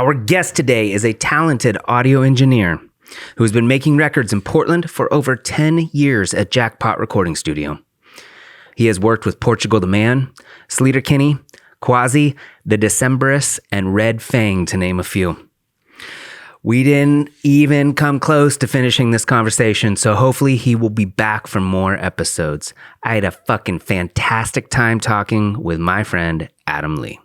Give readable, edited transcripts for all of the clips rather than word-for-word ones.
Our guest today is a talented audio engineer who has been making records in Portland for over 10 years at Jackpot Recording Studio. He has worked with Portugal the Man, Sleater-Kinney, Quasi, the Decemberists, and Red Fang, to name a few. We didn't even come close to finishing this conversation, so hopefully he will be back for more episodes. I had a fucking fantastic time talking with my friend Adam Lee.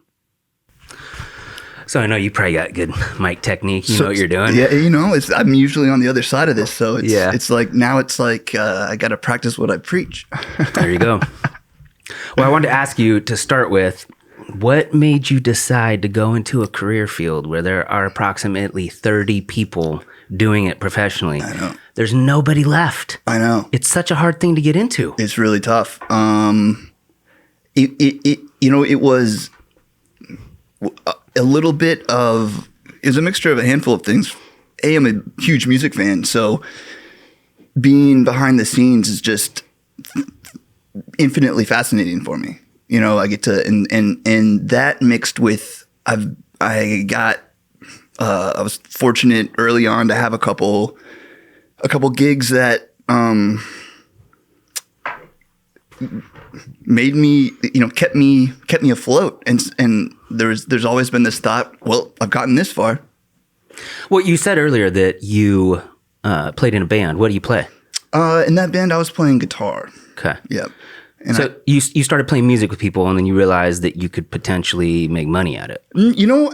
So I know you probably got good mic technique. You know what you're doing. Yeah, I'm usually on the other side of this, so it's like I got to practice what I preach. There you go. Well, I wanted to ask you to start with, what made you decide to go into a career field where there are approximately 30 people doing it professionally? I know. There's nobody left. I know. It's such a hard thing to get into. It's really tough. It was a little bit of, it was a mixture of a handful of things. I'm a huge music fan, so being behind the scenes is just infinitely fascinating for me. I get to, and that mixed with, I was fortunate early on to have a couple gigs that, made me, kept me afloat. And there's always been this thought, well, I've gotten this far. Well, you said earlier that you, played in a band. What do you play? In that band, I was playing guitar. Okay. Yep. And so you started playing music with people, and then you realized that you could potentially make money at it.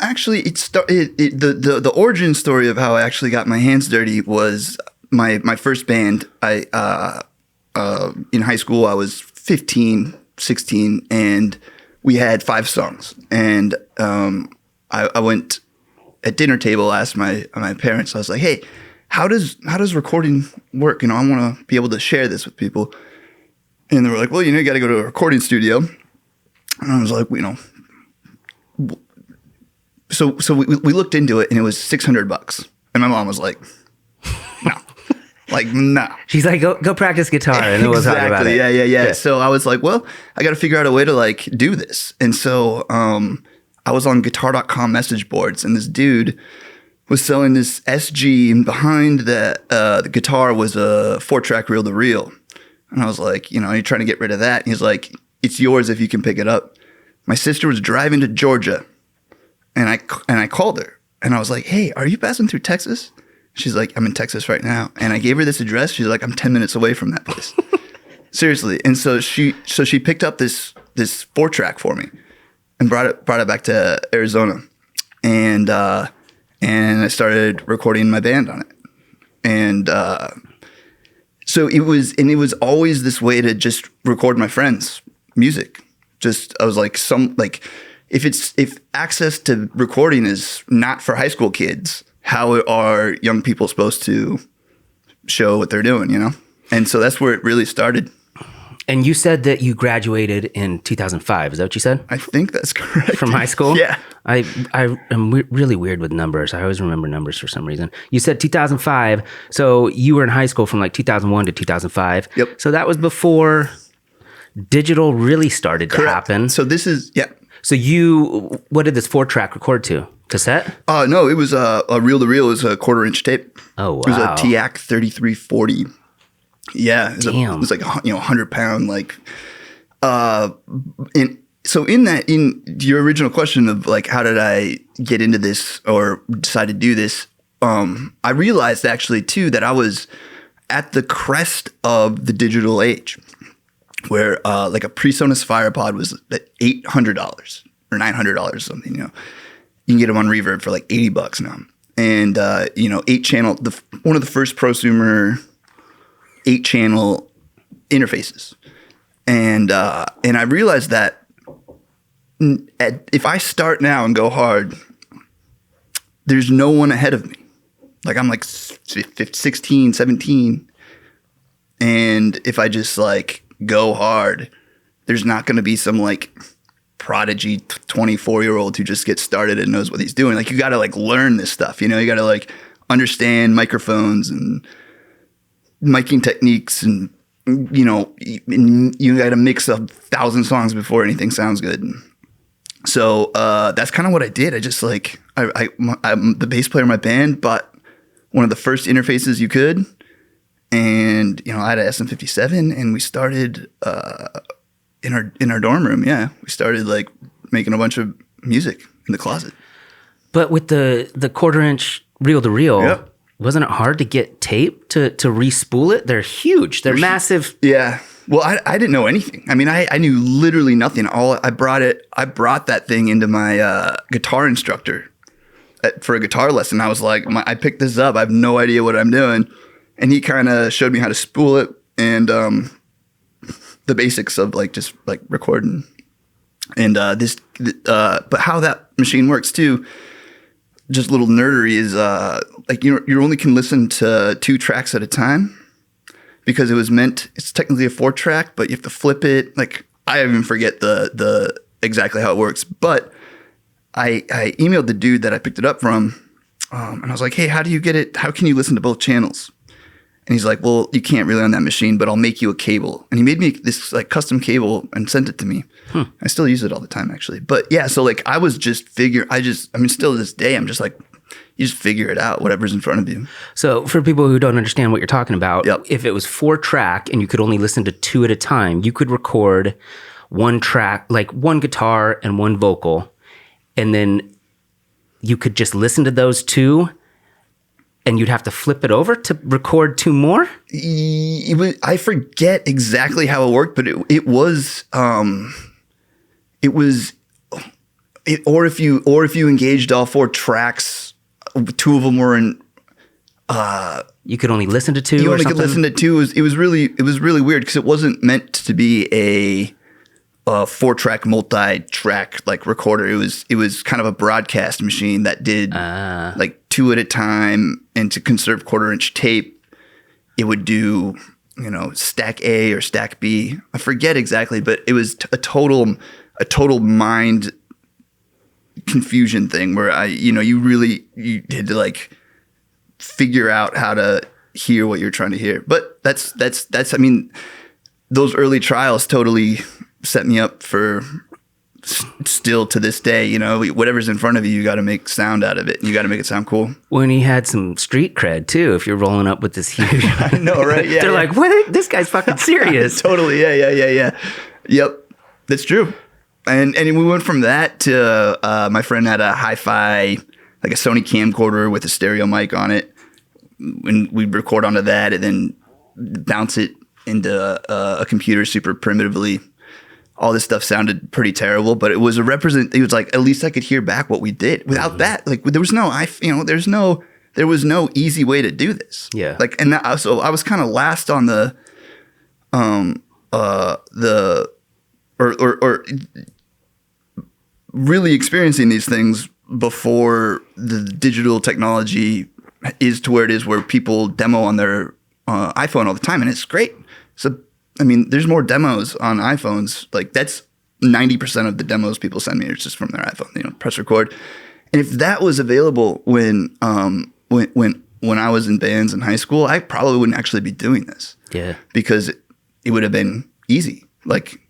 Actually, the origin story of how I actually got my hands dirty was my first band. In high school, I was 15, 16, and we had 5 songs. And I went at dinner table, asked my parents. I was like, "Hey, how does recording work? I want to be able to share this with people." And they were like, well, you got to go to a recording studio. And I was like, so we looked into it, and it was $600. And my mom was like, no, no. She's like, go practice guitar, and then we'll talk about it. Yeah. So I was like, well, I got to figure out a way to do this. And so I was on guitar.com message boards, and this dude was selling this SG, and behind the guitar was a 4-track reel-to-reel. And I was like, you're trying to get rid of that. And he's like, it's yours if you can pick it up. My sister was driving to Georgia, and I called her, and I was like, hey, are you passing through Texas? She's like, I'm in Texas right now. And I gave her this address. She's like, I'm 10 minutes away from that place. Seriously. And so she picked up this 4-track for me and brought it back to Arizona. And I started recording my band on it. And so it was always this way to just record my friends' music. I was like, if access to recording is not for high school kids, how are young people supposed to show what they're doing, And so that's where it really started. And you said that you graduated in 2005. Is that what you said? I think that's correct. From high school? Yeah. I am really weird with numbers. I always remember numbers for some reason. You said 2005. So you were in high school from 2001 to 2005. Yep. So that was before digital really started to happen. So this is, yeah. So what did this 4-track record to? Cassette? No, it was a reel-to-reel. It was a 1/4-inch tape. Oh, wow. It was a TIAC 3340. Yeah, it was like 100-pound, and so in your original question of how did I get into this or decide to do this, I realized actually too that I was at the crest of the digital age, where a PreSonus FirePod was at $800 or $900 or something. You can get them on Reverb for $80 now, and 8-channel, one of the first prosumer 8-channel interfaces. And I realized that if I start now and go hard, there's no one ahead of me. I'm 16, 17. And if I just go hard, there's not going to be some prodigy 24-year-old who just gets started and knows what he's doing. You got to learn this stuff, you got to understand microphones and miking techniques, and you got to mix 1,000 songs before anything sounds good. So that's kind of what I did. I just I I'm the bass player in my band, bought one of the first interfaces you could. And, you know, I had a SM57 and we started in our dorm room. Yeah. We started like making a bunch of music in the closet. But with the 1/4-inch reel to reel, Yep. wasn't it hard to get tape to re-spool it? They're huge. They're massive. Yeah. Well, I didn't know anything. I mean, I knew literally nothing. I brought that thing into my guitar instructor for a guitar lesson. I was like, I picked this up. I have no idea what I'm doing. And he kind of showed me how to spool it and the basics of like just like recording. And but how that machine works too, just little nerdery is like you only can listen to 2 tracks at a time because it's technically a 4-track, but you have to flip it. Like I even forget the exactly how it works. But I emailed the dude that I picked it up from, and I was like, hey, how do you get it? How can you listen to both channels? And he's like, well, you can't really on that machine, but I'll make you a cable. And he made me this like custom cable and sent it to me. I still use it all the time, actually. But yeah, so like I was just still to this day, I'm just like, you just figure it out, whatever's in front of you. So for people who don't understand what you're talking about, Yep. if it was 4-track and you could only listen to 2 at a time, you could record 1 track, like 1 guitar and 1 vocal. And then you could just listen to those 2 and you'd have to flip it over to record 2 more? I forget exactly how it worked, but it was or if you engaged all 4 tracks, 2 of them were in. You could only listen to 2. You or only could something? listen to 2. It was really weird because it wasn't meant to be a 4-track multi-track like recorder. It was kind of a broadcast machine that did like 2 at a time, and to conserve 1/4-inch tape, it would do, you know, stack A or stack B. I forget exactly, but it was a total mind confusion thing where you had to like figure out how to hear what you're trying to hear. But that's I mean, those early trials totally set me up for still to this day, you know, whatever's in front of you, you got to make sound out of it. And you got to make it sound cool. When he had some street cred too, if you're rolling up with this huge. I know, right? Yeah. They're like, what? This guy's fucking serious. Totally. Yeah. Yep. That's true. And we went from that to my friend had a hi-fi, like a Sony camcorder with a stereo mic on it. And we'd record onto that and then bounce it into a computer super primitively. All this stuff sounded pretty terrible, but it was it was like, at least I could hear back what we did. Without that, like there was no easy way to do this. Yeah. Like, and so I was kind of last on or really experiencing these things before the digital technology is to where it is, where people demo on their iPhone all the time, and it's great. So, I mean, there's more demos on iPhones. Like that's 90% of the demos people send me are just from their iPhone. You know, press record. And if that was available when I was in bands in high school, I probably wouldn't actually be doing this. Yeah, because it would have been easy. Like,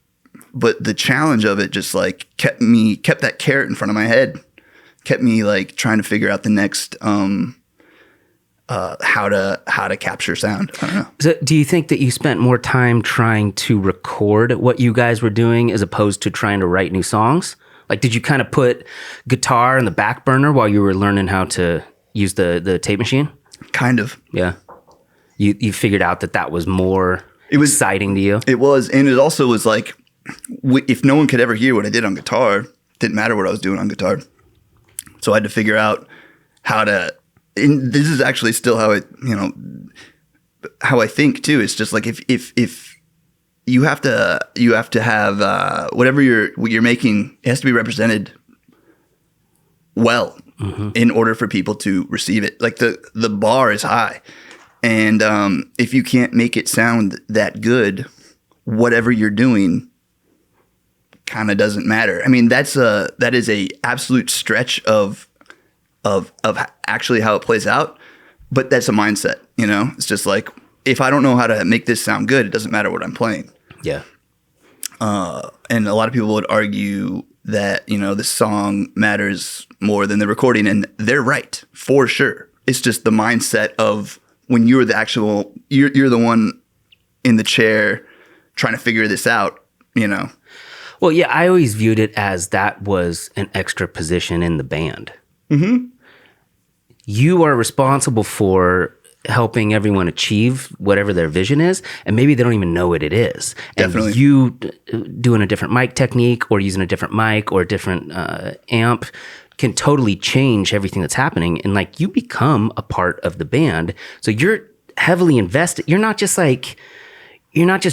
but the challenge of it just like kept that carrot in front of my head, kept me like trying to figure out the next how to capture sound. I don't know. So do you think that you spent more time trying to record what you guys were doing as opposed to trying to write new songs? Like, did you kind of put guitar in the back burner while you were learning how to use the tape machine? Kind of. Yeah. You figured out that was more exciting to you? It was. And it also was like, if no one could ever hear what I did on guitar, didn't matter what I was doing on guitar. So I had to figure out how to, and this is actually still how I think too. It's just like if you have to have whatever you're making, it has to be represented well in order for people to receive it. Like the bar is high, and if you can't make it sound that good, whatever you're doing kind of doesn't matter. I mean, that is a absolute stretch of actually how it plays out, but that's a mindset, you know? It's just like, if I don't know how to make this sound good, it doesn't matter what I'm playing. Yeah. And a lot of people would argue that, the song matters more than the recording. And they're right, for sure. It's just the mindset of when you're you're the one in the chair trying to figure this out, Well, yeah, I always viewed it as that was an extra position in the band. Mm-hmm. You are responsible for helping everyone achieve whatever their vision is, and maybe they don't even know what it is. Definitely. And you doing a different mic technique or using a different mic or a different amp can totally change everything that's happening. And like you become a part of the band. So you're heavily invested. You're not just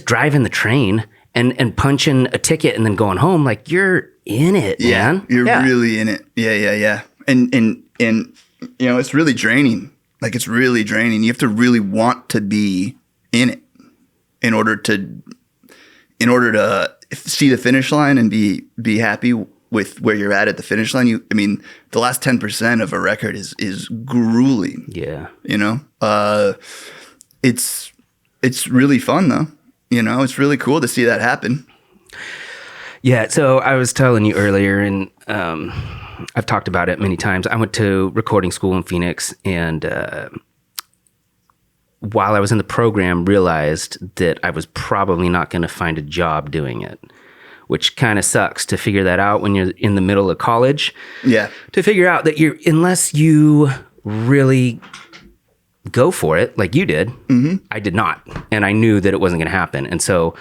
driving the train and punching a ticket and then going home. Like you're in it, man. You're really in it. Yeah. And it's really draining. Like it's really draining. You have to really want to be in it in order to see the finish line and be happy with where you're at the finish line. The last 10% of a record is grueling. Yeah. It's really fun though. It's really cool to see that happen. Yeah. So I was telling you earlier, and I've talked about it many times. I went to recording school in Phoenix, and while I was in the program, realized that I was probably not going to find a job doing it, which kind of sucks to figure that out when you're in the middle of college. Yeah. To figure out that unless you really go for it like you did, I did not. And I knew that it wasn't going to happen. And so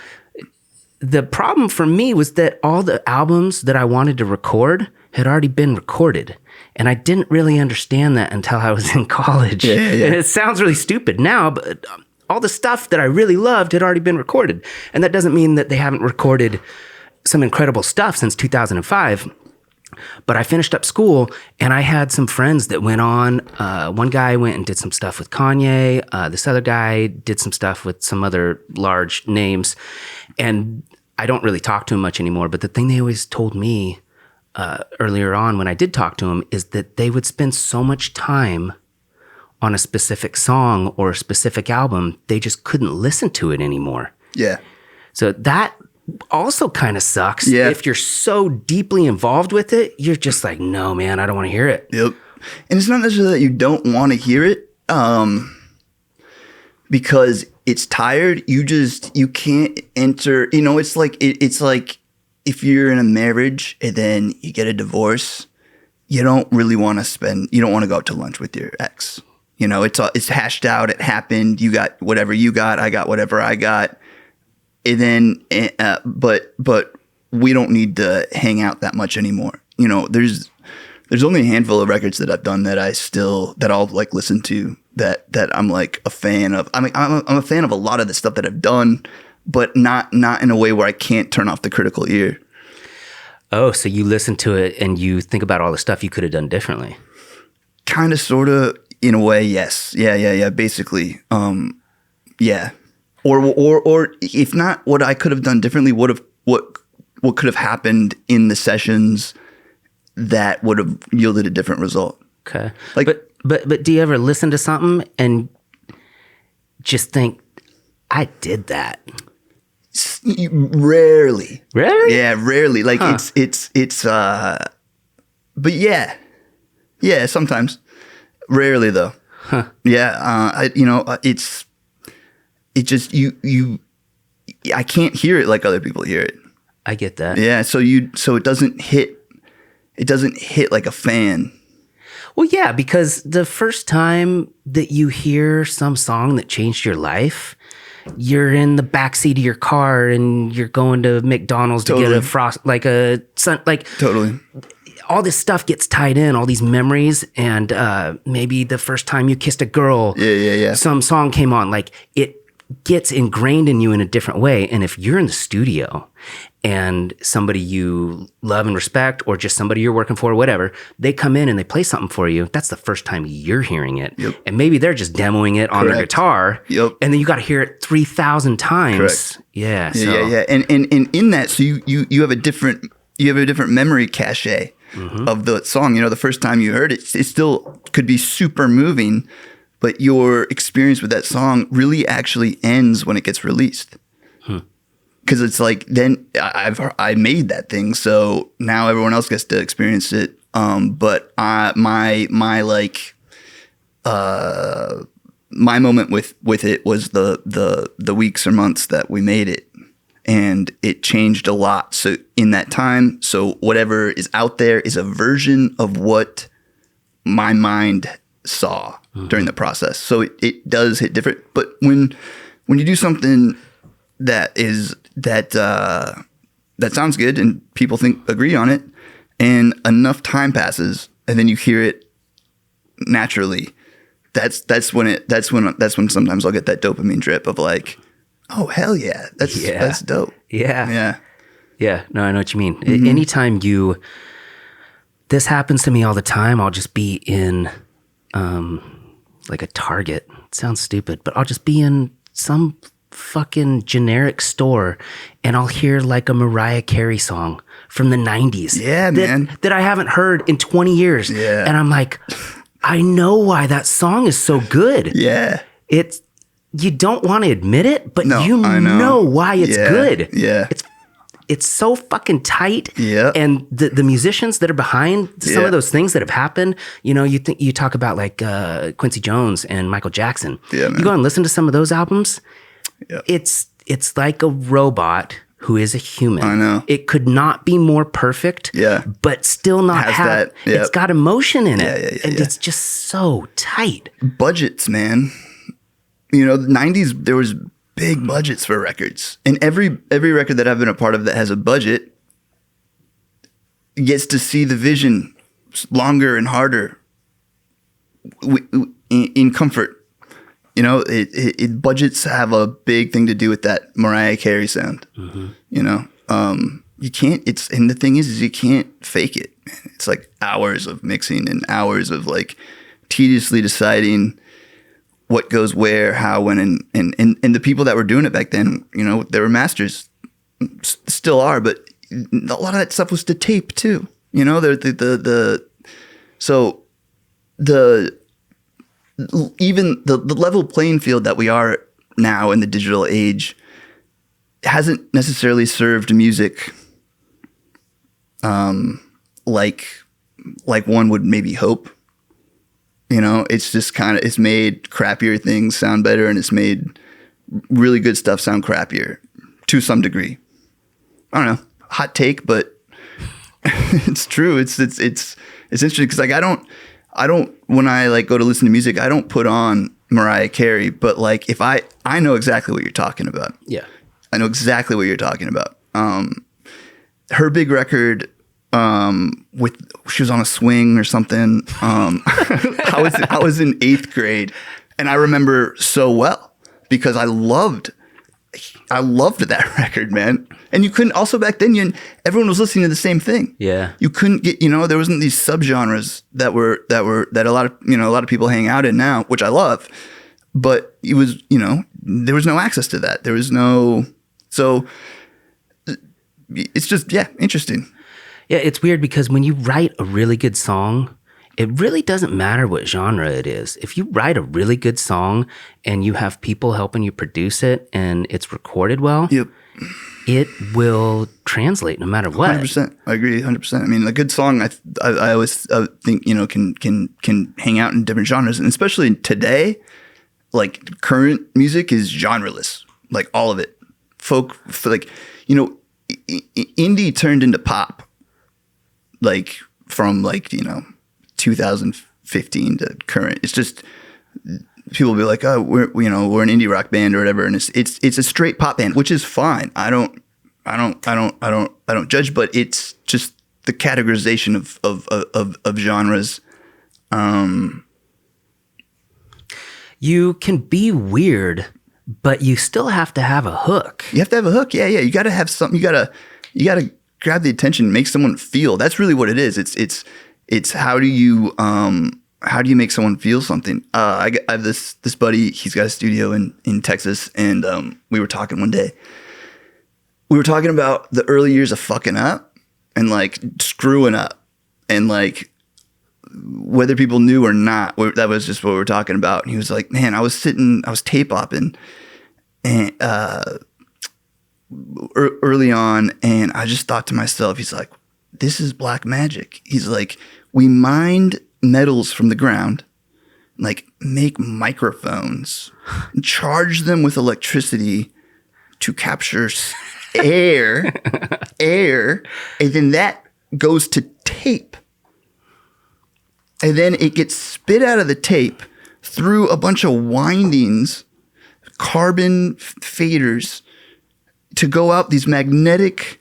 the problem for me was that all the albums that I wanted to record had already been recorded. And I didn't really understand that until I was in college. Yeah. And it sounds really stupid now, but all the stuff that I really loved had already been recorded. And that doesn't mean that they haven't recorded some incredible stuff since 2005. But I finished up school, and I had some friends that went on. One guy went and did some stuff with Kanye. This other guy did some stuff with some other large names. And I don't really talk to him much anymore. But the thing they always told me earlier on when I did talk to him is that they would spend so much time on a specific song or a specific album, they just couldn't listen to it anymore. Yeah. So that also kind of sucks. Yeah. If you're so deeply involved with it, you're just like, no, man, I don't want to hear it. Yep. And it's not necessarily that you don't want to hear it, because it's tired. You can't enter. It's like if you're in a marriage and then you get a divorce, you don't really want to you don't want to go out to lunch with your ex. It's hashed out. It happened. You got whatever you got. I got whatever I got. And then, but we don't need to hang out that much anymore. There's only a handful of records that I've done that I'll like listen to that I'm like a fan of. I'm a fan of a lot of the stuff that I've done, but not in a way where I can't turn off the critical ear. Oh, so you listen to it and you think about all the stuff you could have done differently. Kind of, sort of, in a way, yes. Yeah. Basically, yeah. Or if not, what I could have done differently, what could have happened in the sessions that would have yielded a different result. Okay. But do you ever listen to something and just think, I did that? Rarely. Really? Yeah, rarely. Like it's but yeah, sometimes. Rarely though. Huh. Yeah. It just I can't hear it like other people hear it. I get that. Yeah, so it doesn't hit like a fan. Well, yeah, because the first time that you hear some song that changed your life, you're in the backseat of your car and you're going to McDonald's to get Totally. All this stuff gets tied in, all these memories, and maybe the first time you kissed a girl, some song came on, like it gets ingrained in you in a different way. And if you're in the studio and somebody you love and respect, or just somebody you're working for, or whatever, they come in and they play something for you, that's the first time you're hearing it. Yep. And maybe they're just demoing it on their guitar. Yep. And then you got to hear it 3,000 times. Correct. Yeah. Yeah. And in that, so you have a different memory cache of the song. The first time you heard it, it still could be super moving, but your experience with that song really actually ends when it gets released. because it's like then I made that thing, so now everyone else gets to experience it. But my moment with it was the weeks or months that we made it, and it changed a lot. So in that time, so whatever is out there is a version of what my mind saw during the process. So it does hit different. But when you do something that sounds good and people agree on it, and enough time passes, and then you hear it naturally, that's when sometimes I'll get that dopamine drip of like, oh hell yeah, that's dope. Yeah. No, I know what you mean. Anytime this happens to me all the time. I'll just be in like a Target. It sounds stupid, but I'll just be in some fucking generic store and I'll hear like a Mariah Carey song from the 90s. Yeah, man. That I haven't heard in 20 years. Yeah. And I'm like, I know why that song is so good. Yeah. You don't want to admit it, but No, you I know why it's good. Yeah. It's so fucking tight. Yeah. And the musicians that are behind some of those things that have happened, you talk about like Quincy Jones and Michael Jackson. Yeah, man. You go and listen to some of those albums. Yeah. It's like a robot who is a human. I know. It could not be more perfect. Yeah. But still not Has have that, yep. It's got emotion in it. Yeah, and it's just so tight. Budgets, man. The 90s, there was big budgets for records. And every record that I've been a part of that has a budget gets to see the vision longer and harder in comfort. Budgets have a big thing to do with that Mariah Carey sound. Mm-hmm. You can't, and the thing is you can't fake it. It's like hours of mixing and hours of like tediously deciding what goes where, how, when, and the people that were doing it back then, they were masters, still are, but a lot of that stuff was to tape too. So even the level playing field that we are now in the digital age hasn't necessarily served music like one would maybe hope. It's just it's made crappier things sound better, and it's made really good stuff sound crappier to some degree. I don't know, hot take, but it's true. It's interesting because like I don't when I like go to listen to music, I don't put on Mariah Carey, but like if I know exactly what you're talking about. Yeah. I know exactly what you're talking about. Her big record she was on a swing or something. I was in 8th grade, and I remember so well because I loved that record, man. And you couldn't, also back then, everyone was listening to the same thing. Yeah. You couldn't get, there wasn't these subgenres that a lot of people hang out in now, which I love. But it was, there was no access to that. There was no, so it's just, interesting. Yeah, it's weird because when you write a really good song, it really doesn't matter what genre it is. If you write a really good song and you have people helping you produce it and it's recorded well, yep, it will translate no matter what. 100%. I agree 100%. I mean, a good song, I always think, can hang out in different genres. And especially today, like current music is genreless, like all of it. Folk, like, indie turned into pop. Like from 2015 to current, it's just people will be like, oh, we're an indie rock band or whatever, and it's a straight pop band, which is fine. I don't judge, but it's just the categorization of genres. You can be weird, but you still have to have a hook. You have to have a hook. Yeah. You got to have something. You gotta grab the attention, make someone feel. That's really what it is. It's how do you make someone feel something? I have this buddy. He's got a studio in Texas, and we were talking one day. We were talking about the early years of fucking up and like screwing up, and like whether people knew or not. That was just what we were talking about. And he was like, "Man, I was tape hopping, and early on, and I just thought to myself, he's like, this is black magic. He's like, we mined metals from the ground, like make microphones, charge them with electricity to capture air, and then that goes to tape. And then it gets spit out of the tape through a bunch of windings, carbon faders, to go out these magnetic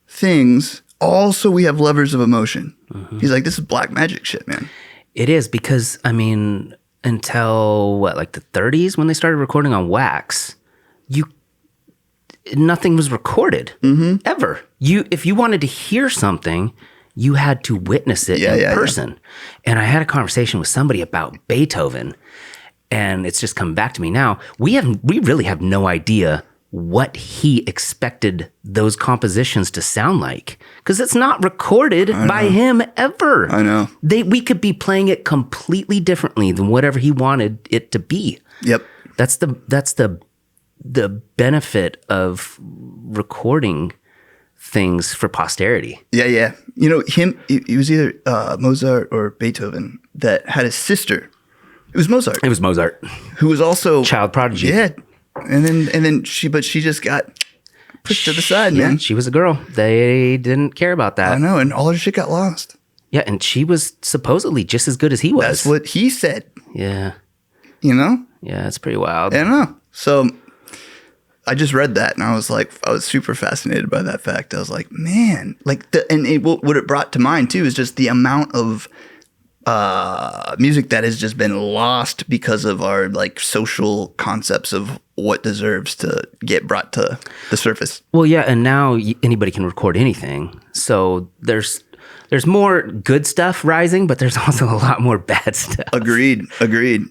things. Also, we have levers of emotion. Mm-hmm. He's like, this is black magic shit, man. It is, because, I mean, until, like the 30s, when they started recording on wax, nothing was recorded, ever. If you wanted to hear something, you had to witness it in person. Yeah. And I had a conversation with somebody about Beethoven, and it's just come back to me now. We really have no idea what he expected those compositions to sound like, because it's not recorded by him ever. I know. We could be playing it completely differently than whatever he wanted it to be. Yep. That's the benefit of recording things for posterity. Yeah. You know, he was either Mozart or Beethoven that had a sister. It was Mozart. Who was also child prodigy. Yeah. And then she just got pushed to the side, man. She was a girl. They didn't care about that. I know, and all her shit got lost. Yeah, and she was supposedly just as good as he was. That's what he said. Yeah. You know? Yeah, it's pretty wild. I know. So I just read that, and I was super fascinated by that fact. I was like, man, like, what it brought to mind too is just the amount of music that has just been lost because of our like social concepts of what deserves to get brought to the surface. Well, yeah, and now anybody can record anything. So there's more good stuff rising, but there's also a lot more bad stuff. Agreed.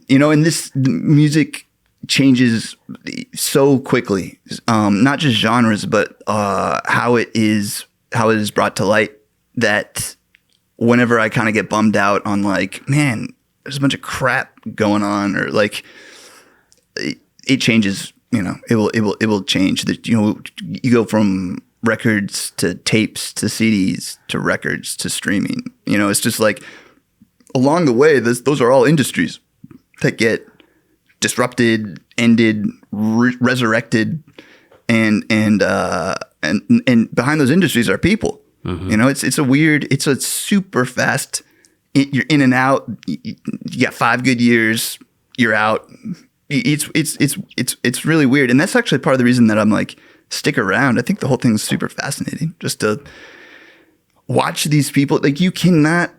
You know, and the music changes so quickly, not just genres, but how it is brought to light, that whenever I kind of get bummed out on like, man, there's a bunch of crap going on, or like it changes, you know, it will change. That, you know, you go from records to tapes to CDs to records to streaming. You know, it's just like along the way, those are all industries that get disrupted, ended, resurrected, and behind those industries are people. Mm-hmm. You know, it's a super fast. You're in and out. You got 5 good years. You're out. It's really weird, and that's actually part of the reason that I'm like, stick around. I think the whole thing is super fascinating, just to watch these people. Like you can't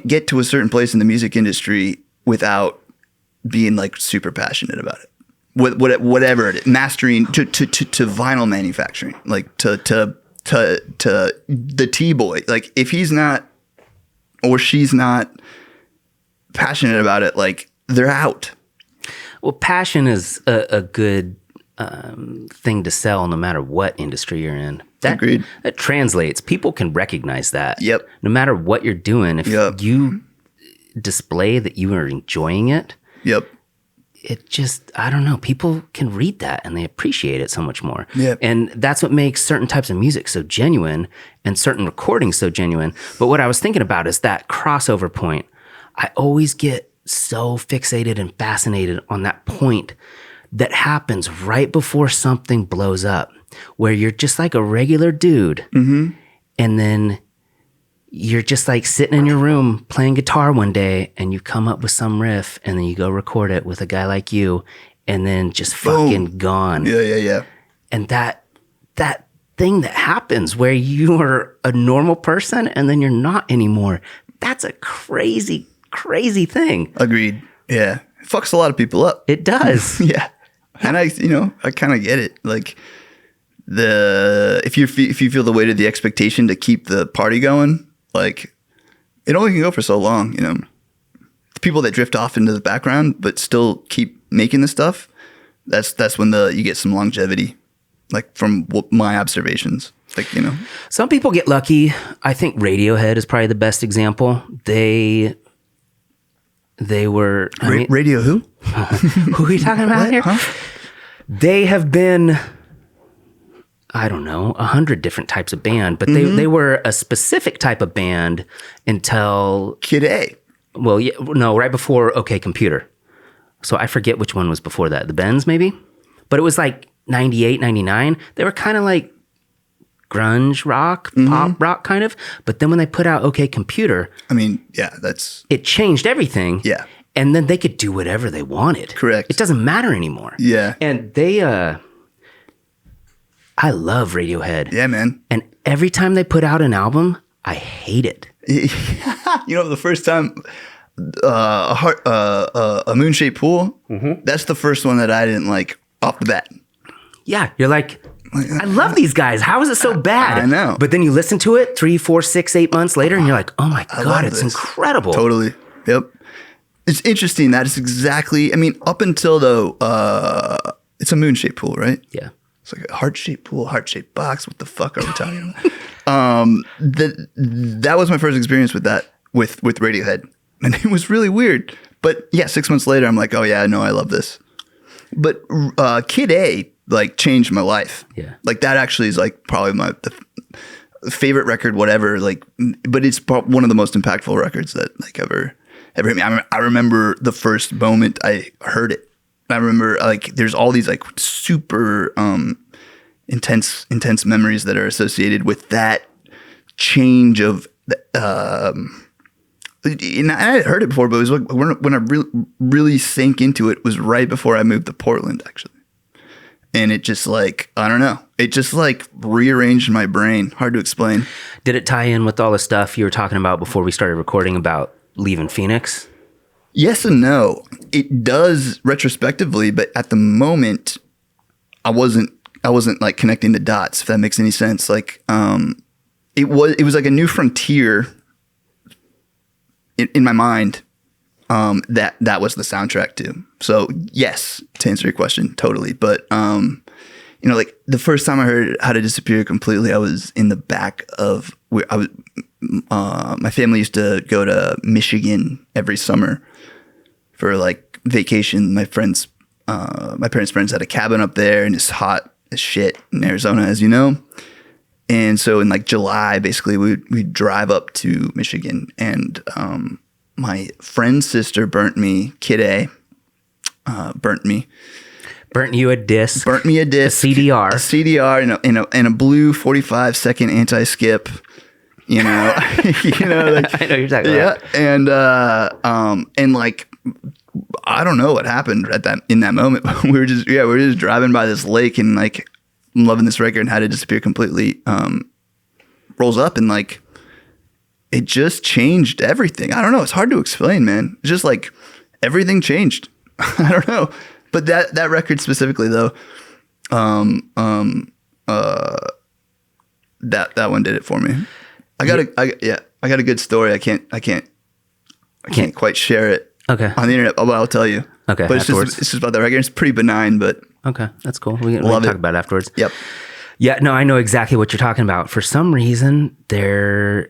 get to a certain place in the music industry without being like super passionate about it. Whatever it is, mastering to vinyl manufacturing, like to the T-boy. Like if he's not or she's not passionate about it, like they're out. Well, passion is a good thing to sell no matter what industry you're in. Agreed. That translates. People can recognize that. Yep. No matter what you're doing, if you display that you are enjoying it, yep, it just, I don't know, people can read that and they appreciate it so much more. Yep. And that's what makes certain types of music so genuine and certain recordings so genuine. But what I was thinking about is that crossover point. I always get so fixated and fascinated on that point that happens right before something blows up, where you're just like a regular dude, mm-hmm. and then you're just like sitting in your room playing guitar one day, and you come up with some riff, and then you go record it with a guy like you, and then just fucking gone. Yeah. And that thing that happens where you are a normal person and then you're not anymore, that's a crazy, crazy thing. Agreed. Yeah. It fucks a lot of people up. It does. Yeah. And I kind of get it. Like if you feel the weight of the expectation to keep the party going, like it only can go for so long, you know. The people that drift off into the background but still keep making the stuff, that's when you get some longevity, like from my observations. Like, you know, some people get lucky. I think Radiohead is probably the best example. They were Radio who? Who are you talking about here? Huh? They have been I don't know, 100 different types of band, but they were a specific type of band until Kid A. Well, yeah, no, right before OK Computer. So I forget which one was before that. The Bends, maybe? But it was like 98, 99. They were kind of like grunge rock, pop rock kind of. But then when they put out OK Computer... I mean, yeah, that's... It changed everything. Yeah. And then they could do whatever they wanted. Correct. It doesn't matter anymore. Yeah. And they... I love Radiohead. Yeah, man. And every time they put out an album, I hate it. You know, the first time a moon-shaped pool, that's the first one that I didn't like off the bat. Yeah, you're like, I love these guys. How is it so bad? I know. But then you listen to it 3, 4, 6, 8 months later, and you're like, oh my God, it's incredible. Totally. Yep. It's interesting. That is exactly, I mean, up until though, it's a moon-shaped pool, right? Yeah. It's like a heart-shaped pool, heart-shaped box. What the fuck are we talking about? That was my first experience with that, with Radiohead. And it was really weird. But yeah, 6 months later, I'm like, oh yeah, no, I love this. But Kid A, like, changed my life. Yeah. Like, that actually is, like, probably the favorite record, whatever. Like, but it's one of the most impactful records that, like, ever hit me. I remember the first moment I heard it. I remember, like, there's all these, like, super intense memories that are associated with that change of, and I had heard it before, but it was like when I really sank into it was right before I moved to Portland, actually. And it just, like, I don't know. It just, like, rearranged my brain. Hard to explain. Did it tie in with all the stuff you were talking about before we started recording about leaving Phoenix? Yes and no. It does retrospectively, but at the moment, I wasn't like connecting the dots, if that makes any sense. Like, it was like a new frontier in my mind. That was the soundtrack to. So yes, to answer your question, totally. But you know, like, the first time I heard How to Disappear Completely, I was in the back of where I was. My family used to go to Michigan every summer for, like, vacation. My parents' friends had a cabin up there, and it's hot as shit in Arizona, as you know. And so in, like, July, basically, we'd drive up to Michigan, and my friend's sister burnt me. Kid A burnt me. Burnt you a disc. Burnt me a disc. A CDR. A CDR in a blue 45-second anti-skip. You know, like, I know you're talking about. Yeah, and like, I don't know what happened in that moment. we were just driving by this lake, and, like, I'm loving this record, and How to Disappear Completely rolls up, and, like, it just changed everything. I don't know. It's hard to explain, man. It's just like everything changed. I don't know, but that record specifically, though, that one did it for me. I got a good story. I can't quite share it. Okay. On the internet, but I'll tell you. Okay. But it's just about that record. It's pretty benign, but okay, that's cool. We can talk about it afterwards. Yep. Yeah. No, I know exactly what you're talking about. For some reason, I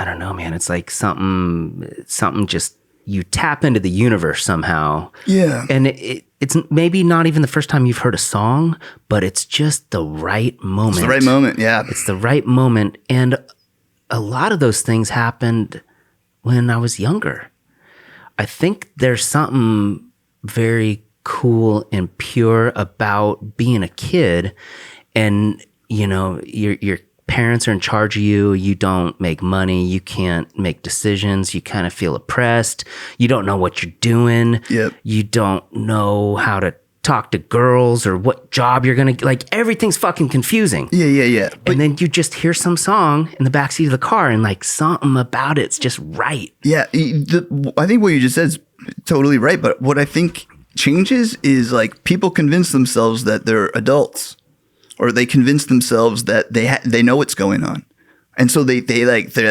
don't know, man. It's like something just, you tap into the universe somehow. Yeah. And it's maybe not even the first time you've heard a song, but it's just the right moment. It's the right moment, yeah. It's the right moment. And a lot of those things happened when I was younger. I think there's something very cool and pure about being a kid, and, you know, your parents are in charge of you. You don't make money. You can't make decisions. You kind of feel oppressed. You don't know what you're doing. Yep. You don't know how to talk to girls or what job you're going to, like, everything's fucking confusing. Yeah. And then you just hear some song in the backseat of the car, and, like, something about it's just right. Yeah. I think what you just said is totally right. But what I think changes is, like, people convince themselves that they're adults, or they convince themselves that they know what's going on. And so they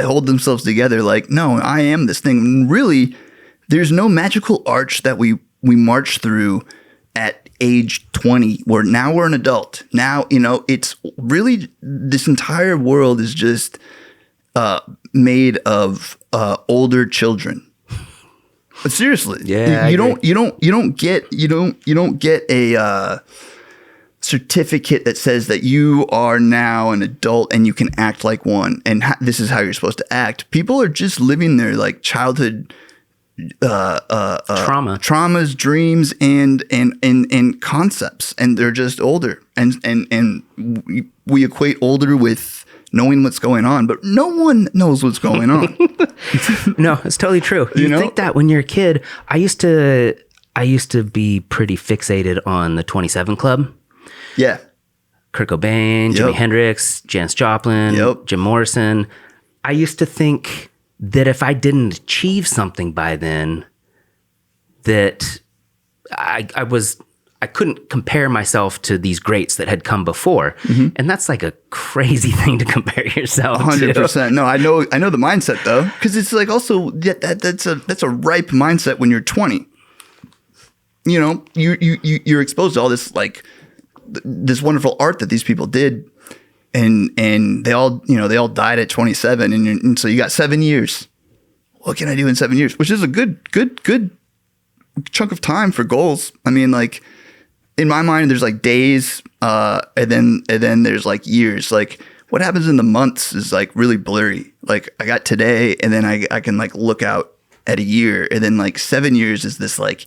hold themselves together like, no, I am this thing. And really, there's no magical arch that we march through at age 20, where now we're an adult. Now, you know, it's really, this entire world is just made of older children. But seriously, yeah, you don't get certificate that says that you are now an adult and you can act like one, and this is how you're supposed to act. People are just living their like childhood traumas, dreams, and concepts, and they're just older, and we equate older with knowing what's going on, but no one knows what's going on. No, it's totally true. You think that when you're a kid. I used to be pretty fixated on the 27 Club. Yeah. Kurt Cobain, Jimi Hendrix, Janis Joplin, Jim Morrison. I used to think that if I didn't achieve something by then, that I couldn't compare myself to these greats that had come before. Mm-hmm. And that's like a crazy thing to compare yourself 100%. to. No, I know the mindset though, because it's like also that's a ripe mindset when you're 20. You know, you're exposed to all this like this wonderful art that these people did, and they all died at 27, and so you got 7 years. What can I do in 7 years? Which is a good chunk of time for goals. I mean, like in my mind, there's like days, and then there's like years. Like what happens in the months is like really blurry. Like I got today, and then I can like look out at a year, and then like 7 years is this like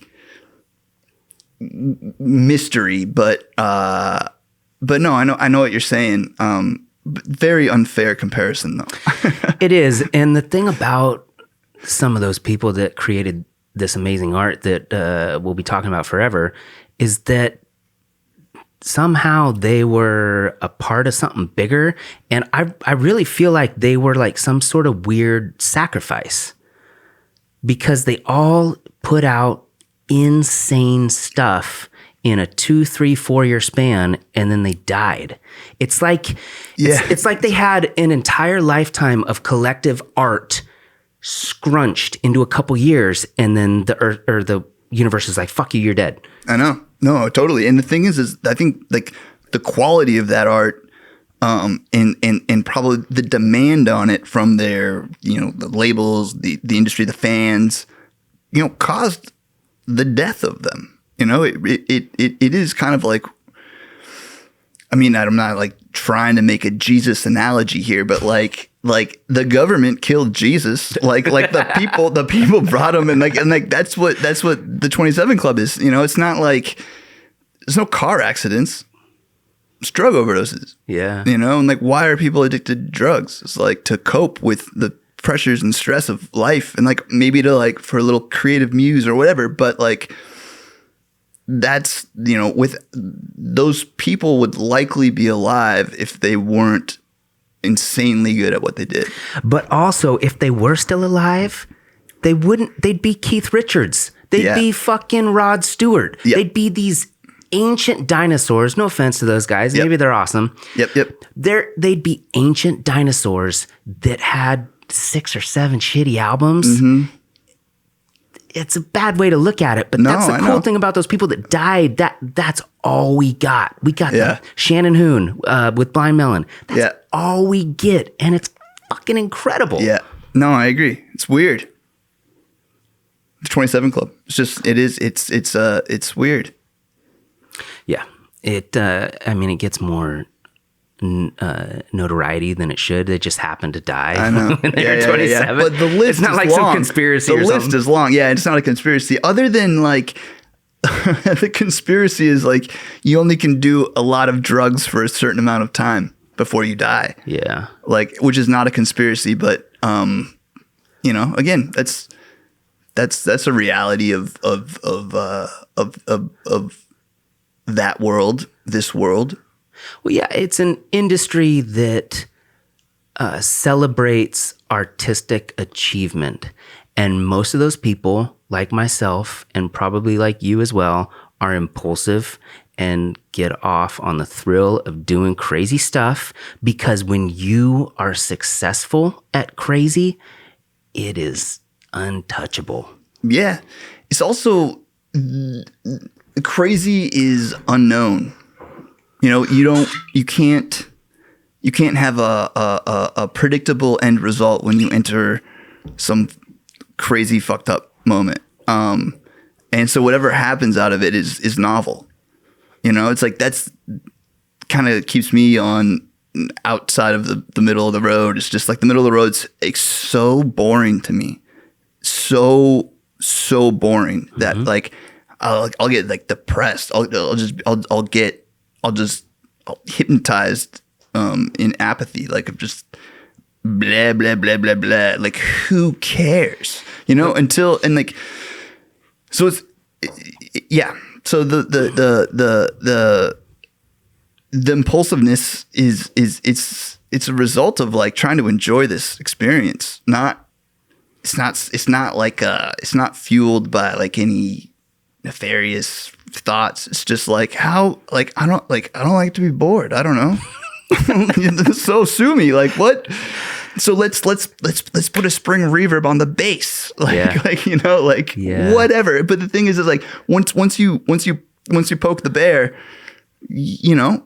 mystery, but no, I know what you're saying. Very unfair comparison though. It is. And the thing about some of those people that created this amazing art that we'll be talking about forever is that somehow they were a part of something bigger. And I really feel like they were like some sort of weird sacrifice, because they all put out insane stuff in a 2, 3, 4 year span, and then they died. It's like it's like they had an entire lifetime of collective art scrunched into a couple years, and then the earth or the universe is like, fuck you, you're dead. I know. No, totally. And the thing is I think like the quality of that art, and probably the demand on it from their, the labels, the industry, the fans, caused the death of them. It is kind of like, I mean, I'm not like trying to make a Jesus analogy here, but like the government killed Jesus, like the people brought him, and that's what the 27 Club is. It's not like there's no car accidents, it's drug overdoses. Yeah. And like, why are people addicted to drugs? It's like to cope with the pressures and stress of life, and like maybe to like for a little creative muse or whatever, but like that's with those people would likely be alive if they weren't insanely good at what they did. But also if they were still alive, they'd be Keith Richards, they'd be fucking Rod Stewart. Yep. They'd be these ancient dinosaurs. No offense to those guys, maybe they're awesome. They'd be ancient dinosaurs that had 6 or 7 shitty albums. Mm-hmm. It's a bad way to look at it, but that's the cool thing about those people that died. That's all we got. We got Shannon Hoon with Blind Melon. That's all we get, and it's fucking incredible. Yeah. No, I agree. It's weird. The 27 Club. It's weird. Yeah. It gets more notoriety than it should. They just happened to die. I know. When they were 27. But the list it's not is like long. Some conspiracy the or list something. is long. Yeah, it's not a conspiracy. Other than like the conspiracy is like you only can do a lot of drugs for a certain amount of time before you die. Yeah. Like, which is not a conspiracy, but again, that's a reality of that world, this world. Well, yeah, it's an industry that celebrates artistic achievement. And most of those people, like myself, and probably like you as well, are impulsive and get off on the thrill of doing crazy stuff, because when you are successful at crazy, it is untouchable. Yeah. It's also, crazy is unknown. You can't have a predictable end result when you enter some crazy fucked up moment. And so whatever happens out of it is novel. You know, it's like that's kind of keeps me on outside of the middle of the road. It's just like the middle of the road's like so boring to me. So boring that like I'll get like depressed. I'll get hypnotized in apathy. Like I'm just blah blah blah blah blah. Like who cares? You know, until and like so it's yeah. So the impulsiveness is it's a result of like trying to enjoy this experience. It's not fueled by like any nefarious thoughts. It's just like how like I don't like to be bored. I don't know. So sue me. Like what? So let's put a spring reverb on the bass. Like you know, like whatever. But the thing is like once you poke the bear, you know,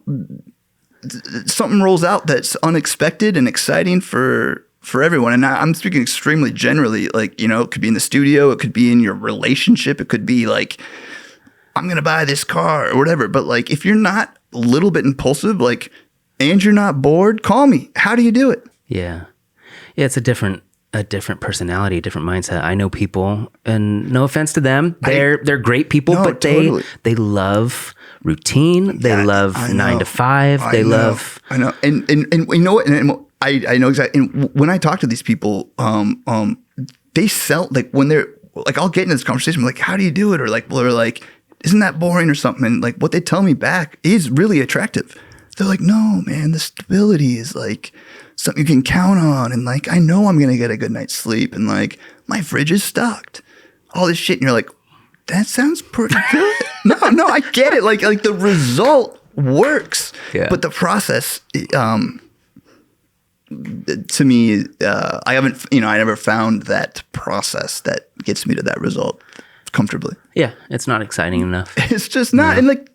something rolls out that's unexpected and exciting for everyone. And I'm speaking extremely generally, like, you know, it could be in the studio, it could be in your relationship, it could be like, I'm going to buy this car or whatever. But like, if you're not a little bit impulsive, like, and you're not bored, call me. How do you do it? Yeah. Yeah. It's a different personality, a different mindset. I know people, and no offense to them, they're great people, but totally. they love routine. They love 9 to 5. I know. And you know what? And I know exactly. And when I talk to these people, they sell like when they're like, I'll get into this conversation, I'm like, how do you do it? Or like, well, they're like, isn't that boring or something? And like what they tell me back is really attractive. They're like, no, man, the stability is like something you can count on. And like, I know I'm going to get a good night's sleep. And like, my fridge is stocked. All this shit. And you're like, that sounds pretty good. No, I get it. Like the result works. Yeah. But the process, to me, I never found that process that gets me to that result comfortably. Yeah, it's not exciting enough. It's just not. No. And like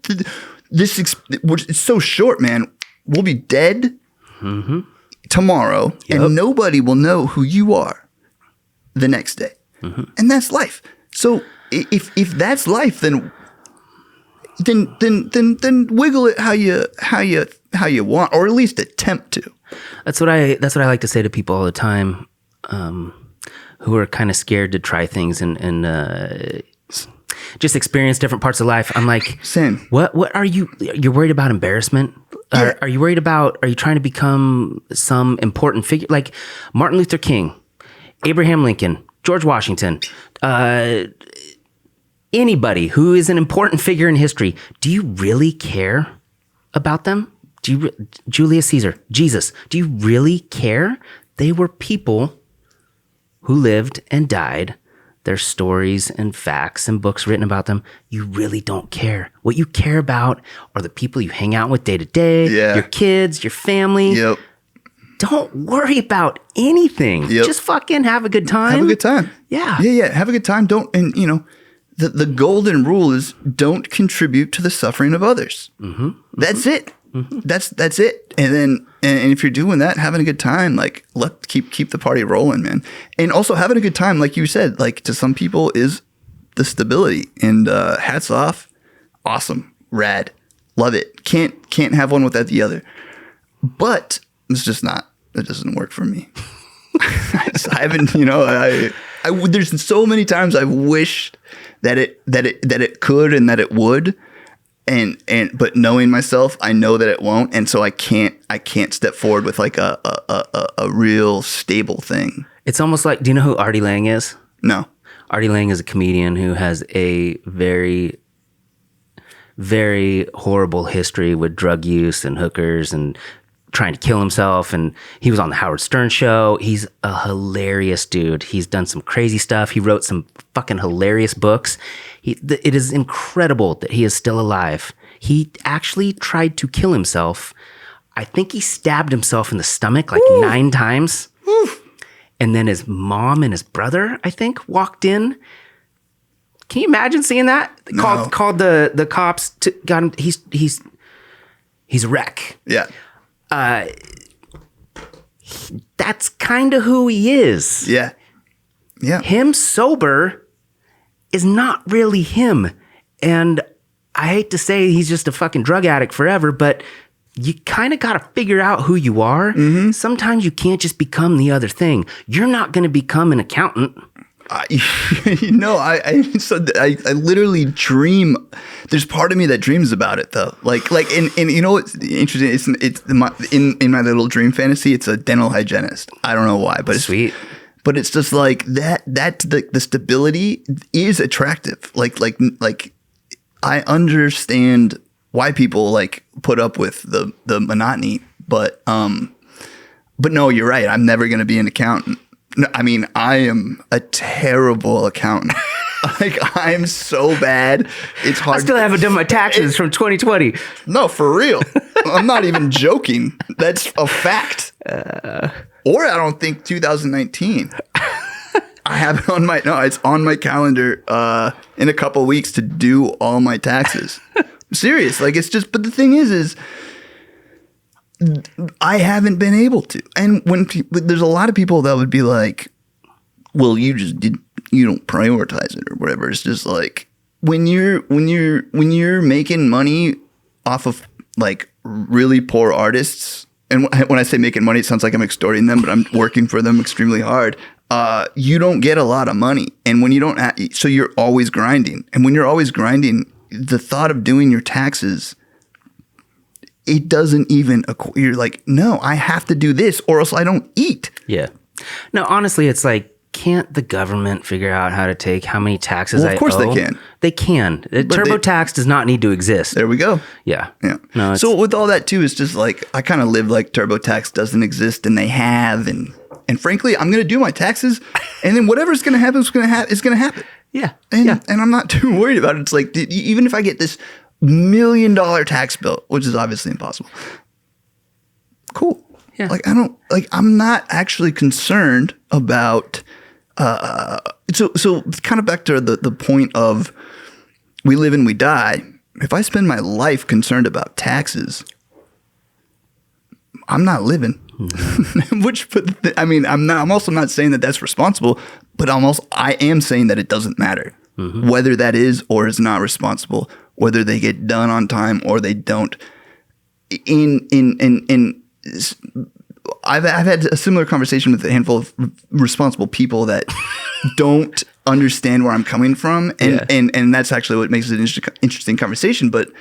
it's so short, man. We'll be dead tomorrow, and nobody will know who you are the next day, and that's life. So if that's life, then wiggle it how you want, or at least attempt to. That's what I like to say to people all the time, who are kind of scared to try things and just experience different parts of life. I'm like, same. What are you? You're worried about embarrassment? Yeah. Are you worried about? Are you trying to become some important figure like Martin Luther King, Abraham Lincoln, George Washington? Anybody who is an important figure in history, do you really care about them? Julius Caesar, Jesus, do you really care? They were people who lived and died. There's stories and facts and books written about them. You really don't care. What you care about are the people you hang out with day to day, your kids, your family. Yep. Don't worry about anything. Yep. Just fucking have a good time. Have a good time. Yeah. Yeah. Have a good time. And you know, the golden rule is don't contribute to the suffering of others. That's it. That's it. And then, and if you're doing that, having a good time, like keep the party rolling, man. And also having a good time, like you said, like to some people is the stability, and hats off. Awesome. Rad. Love it. Can't have one without the other. But it's just not, it doesn't work for me. I haven't, you know, I there's so many times I've wished that it could and that it would. But knowing myself, I know that it won't, and so I can't step forward with like a real stable thing. It's almost like, do you know who Artie Lang is? No. Artie Lang is a comedian who has a very, very horrible history with drug use and hookers and trying to kill himself. And he was on the Howard Stern show. He's a hilarious dude. He's done some crazy stuff. He wrote some fucking hilarious books. It is incredible that he is still alive. He actually tried to kill himself. I think he stabbed himself in the stomach like 9 times. And then his mom and his brother, I think, walked in. Can you imagine seeing that? No. Called the cops. Got him. He's a wreck. Yeah. That's kind of who he is. Yeah. Yeah. Him sober is not really him. And I hate to say he's just a fucking drug addict forever, but you kind of got to figure out who you are. Mm-hmm. Sometimes you can't just become the other thing. You're not going to become an accountant. I literally dream. There's part of me that dreams about it though. And you know what's interesting? In my little dream fantasy, it's a dental hygienist. I don't know why, but sweet. But it's just like that. The stability is attractive. Like I understand why people like put up with the monotony, but no, you're right. I'm never going to be an accountant. No, I mean, I am a terrible accountant. Like, I'm so bad. It's hard. I still haven't done my taxes from 2020. No, for real. I'm not even joking. That's a fact. Or I don't think 2019. I have it on it's on my calendar in a couple of weeks to do all my taxes. I'm serious. Like, it's just, but the thing is I haven't been able to. And there's a lot of people that would be like, well, you don't prioritize it or whatever. It's just like when you're making money off of like really poor artists, and when I say making money, it sounds like I'm extorting them, but I'm working for them extremely hard. You don't get a lot of money. And when you don't, so you're always grinding. And when you're always grinding, the thought of doing your taxes, it doesn't even, you're like, no, I have to do this or else I don't eat. Yeah. No, honestly, it's like, can't the government figure out how to take how many taxes I owe? Of course they can. They can. TurboTax does not need to exist. There we go. Yeah. Yeah. No, so with all that too, it's just like, I kind of live like TurboTax doesn't exist and they have. And frankly, I'm going to do my taxes and then whatever's going to happen is going to happen. Yeah. And I'm not too worried about it. It's like, even if I get this $1 million tax bill, which is obviously impossible. Cool. Yeah. Like I'm not actually concerned about. So kind of back to the point of we live and we die. If I spend my life concerned about taxes, I'm not living. Mm-hmm. I'm also not saying that that's responsible, but I am saying that it doesn't matter mm-hmm. whether that is or is not responsible. Whether they get done on time or they don't. I've had a similar conversation with a handful of responsible people that don't understand where I'm coming from, and that's actually what makes it an interesting conversation. But at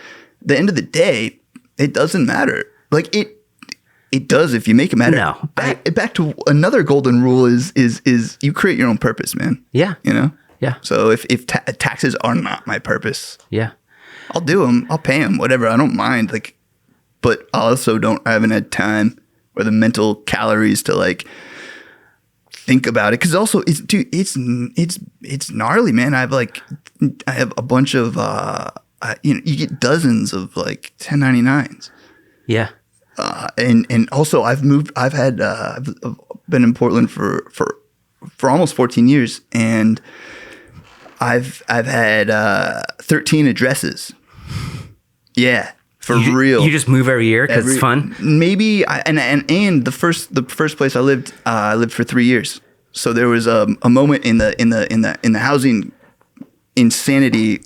the end of the day, it doesn't matter. Like it does if you make it matter. No, back to another golden rule is you create your own purpose, man. Yeah, you know. Yeah. So if taxes are not my purpose, yeah. I'll do them. I'll pay them, whatever. I don't mind. Like, but I also haven't had time or the mental calories to like think about it. Cause also it's gnarly, man. I have a bunch of, you get dozens of like 1099s. Yeah. And also I've been in Portland for almost 14 years and I've had 13 addresses. Yeah, for real. You just move every year because it's fun. Maybe, and the first place I lived for 3 years. So there was a moment in the housing insanity,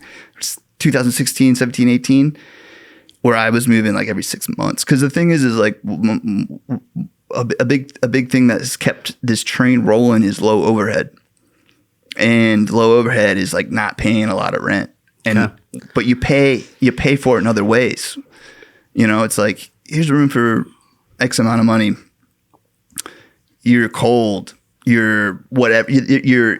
2016, 17, 18, where I was moving like every 6 months. Because the thing is like a big thing that has kept this train rolling is low overhead. And low overhead is like not paying a lot of rent, but you pay for it in other ways. You know, it's like here's a room for X amount of money. You're cold. You're whatever.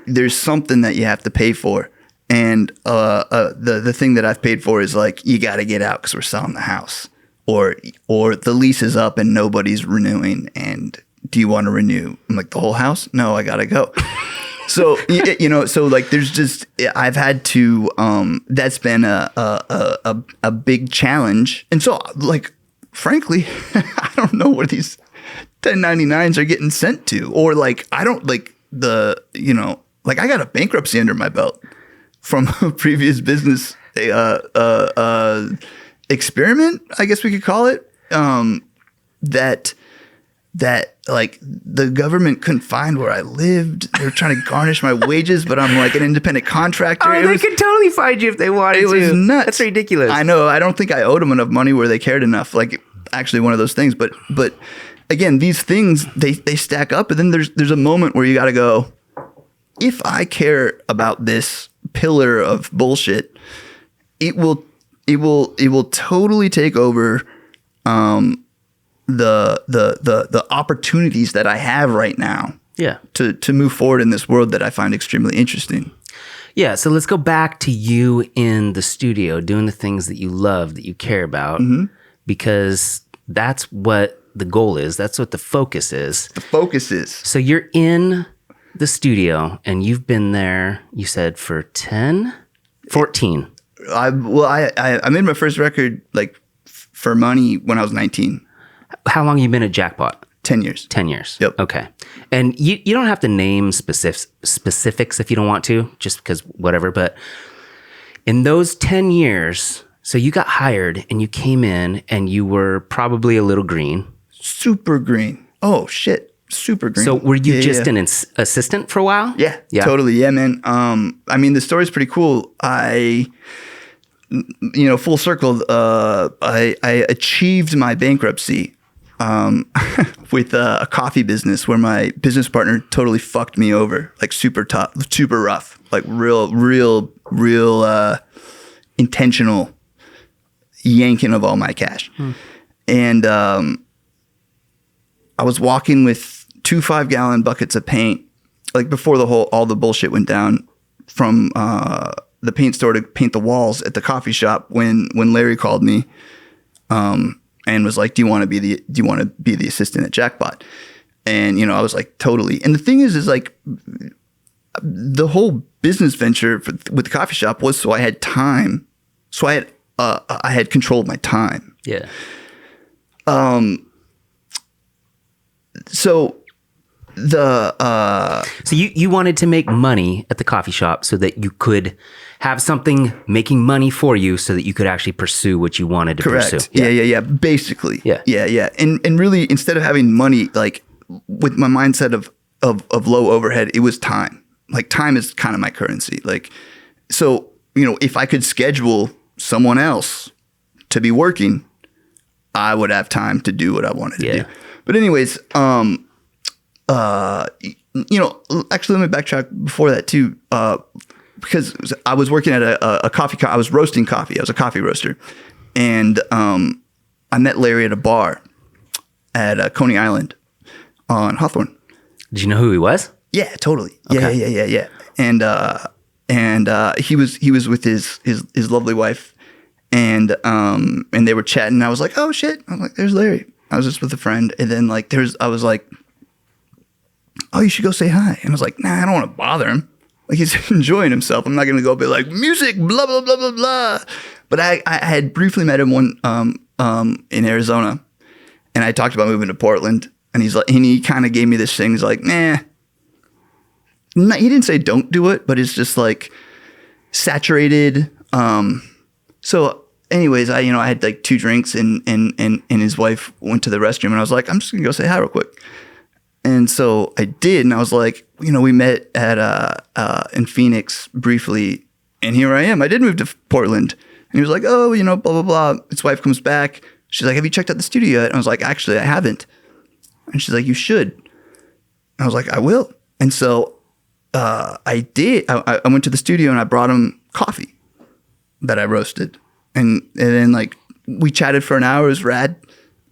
There's something that you have to pay for, and the thing that I've paid for is like you got to get out because we're selling the house, or the lease is up and nobody's renewing. And do you want to renew? I'm like, the whole house? No, I gotta go. So, you know, so like there's just, I've had to, that's been a big challenge. And so like, frankly, I don't know where these 1099s are getting sent to, or like, I don't like you know, like I got a bankruptcy under my belt from a previous business, experiment, I guess we could call it, that that like the government couldn't find where I lived. They were trying to garnish my wages, but I'm like an independent contractor. Oh, they could totally find you if they wanted to. It was nuts. That's ridiculous. I know. I don't think I owed them enough money where they cared enough. Like actually one of those things. But again, these things, they stack up. And then there's a moment where you got to go, if I care about this pillar of bullshit, it will totally take over the opportunities that I have right now. Yeah. To move forward in this world that I find extremely interesting. Yeah. So let's go back to you in the studio doing the things that you love, that you care about, because that's what the goal is. That's what the focus is. The focus is. So you're in the studio and you've been there, you said, for 14. I made my first record like for money when I was 19. How long have you been at Jackpot? 10 years. 10 years. Yep. Okay. And you don't have to name specifics if you don't want to, just because whatever. But in those 10 years, so you got hired and you came in and you were probably a little green. Super green. Oh, shit. Super green. So were you an assistant for a while? Yeah, totally. Yeah, man. I mean, the story's pretty cool. Full circle, I achieved my bankruptcy with a coffee business where my business partner totally fucked me over, like super tough, super rough, like real intentional yanking of all my cash. And I was walking with 2 5-gallon buckets of paint, like before all the bullshit went down, from the paint store to paint the walls at the coffee shop when Larry called me and was like, do you want to be the assistant at Jackpot? And I was like, totally. And the thing is like the whole business venture with the coffee shop was so I had time. So I had control of my time. Yeah. So you wanted to make money at the coffee shop so that you could have something making money for you so that you could actually pursue what you wanted to pursue. Yeah. Basically. Yeah. And really, instead of having money, like with my mindset of low overhead, it was time. Like time is kind of my currency. Like, so, if I could schedule someone else to be working, I would have time to do what I wanted to do. But anyways, actually, let me backtrack before that too, because I was working at a coffee. I was roasting coffee. I was a coffee roaster, and I met Larry at a bar at Coney Island on Hawthorne. Did you know who he was? Yeah, totally. Okay. Yeah. And he was with his lovely wife, and they were chatting. And I was like, oh shit! I'm like, there's Larry. I was just with a friend, and then like I was like, oh, you should go say hi. And I was like, nah, I don't want to bother him. Like, he's enjoying himself. I'm not going to go be like, music, blah, blah, blah, blah, blah. But I had briefly met him in Arizona, and I talked about moving to Portland, and he kind of gave me this thing. He's like, nah. He didn't say don't do it, but it's just like saturated. So anyways, I had like 2 drinks, and his wife went to the restroom, and I was like, I'm just going to go say hi real quick. And so I did, and I was like, we met at in Phoenix briefly, and here I am. I did move to Portland, and he was like, oh, blah blah blah. His wife comes back. She's like, have you checked out the studio yet? And I was like, actually, I haven't. And she's like, you should. And I was like, I will. And so I did. I went to the studio and I brought him coffee that I roasted, and then like we chatted for an hour. It was rad,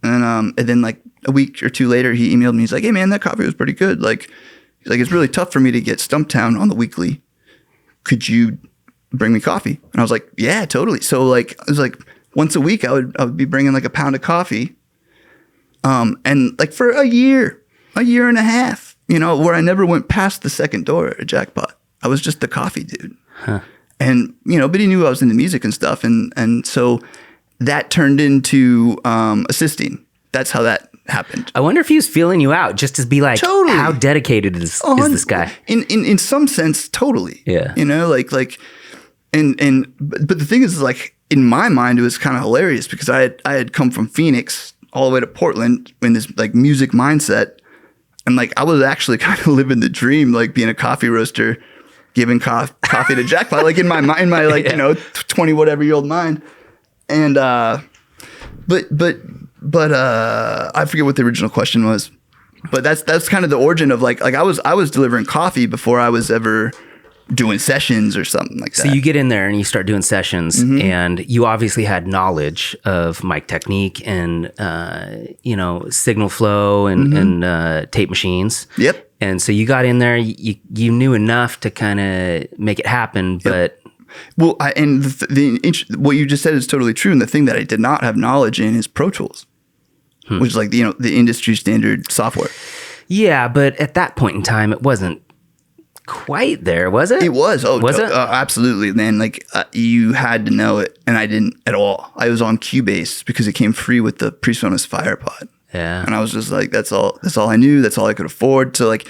and then like a week or 2 later, he emailed me. He's like, hey man, that coffee was pretty good. Like, he's like, it's really tough for me to get Stumptown on the weekly. Could you bring me coffee? And I was like, yeah, totally. So like, it was like once a week I would be bringing like a pound of coffee. And like for a year and a half, where I never went past the second door at Jackpot. I was just the coffee dude. Huh. And, but he knew I was into music and stuff. And so that turned into assisting. That's how that happened. I wonder if he was feeling you out just to be like, totally. How dedicated is this guy? In some sense, totally. Yeah. But the thing is, like, in my mind, it was kind of hilarious because I had come from Phoenix all the way to Portland in this like music mindset. And like, I was actually kind of living the dream, like being a coffee roaster, giving coffee to Jackpot, like in my mind, my like, 20 whatever year old mind. And, but I forget what the original question was, but that's kind of the origin of like I was delivering coffee before I was ever doing sessions or something like that. So you get in there and you start doing sessions, and you obviously had knowledge of mic technique and signal flow and tape machines. Yep. And so you got in there, you knew enough to kind of make it happen, but well, what you just said is totally true. And the thing that I did not have knowledge in is Pro Tools, which is like the industry standard software. Yeah, but at that point in time, it wasn't quite there, was it? It was. Oh, was it? Absolutely, man. Like you had to know it, and I didn't at all. I was on Cubase because it came free with the PreSonus FirePod. Yeah, and I was just like, that's all I knew. That's all I could afford. So like,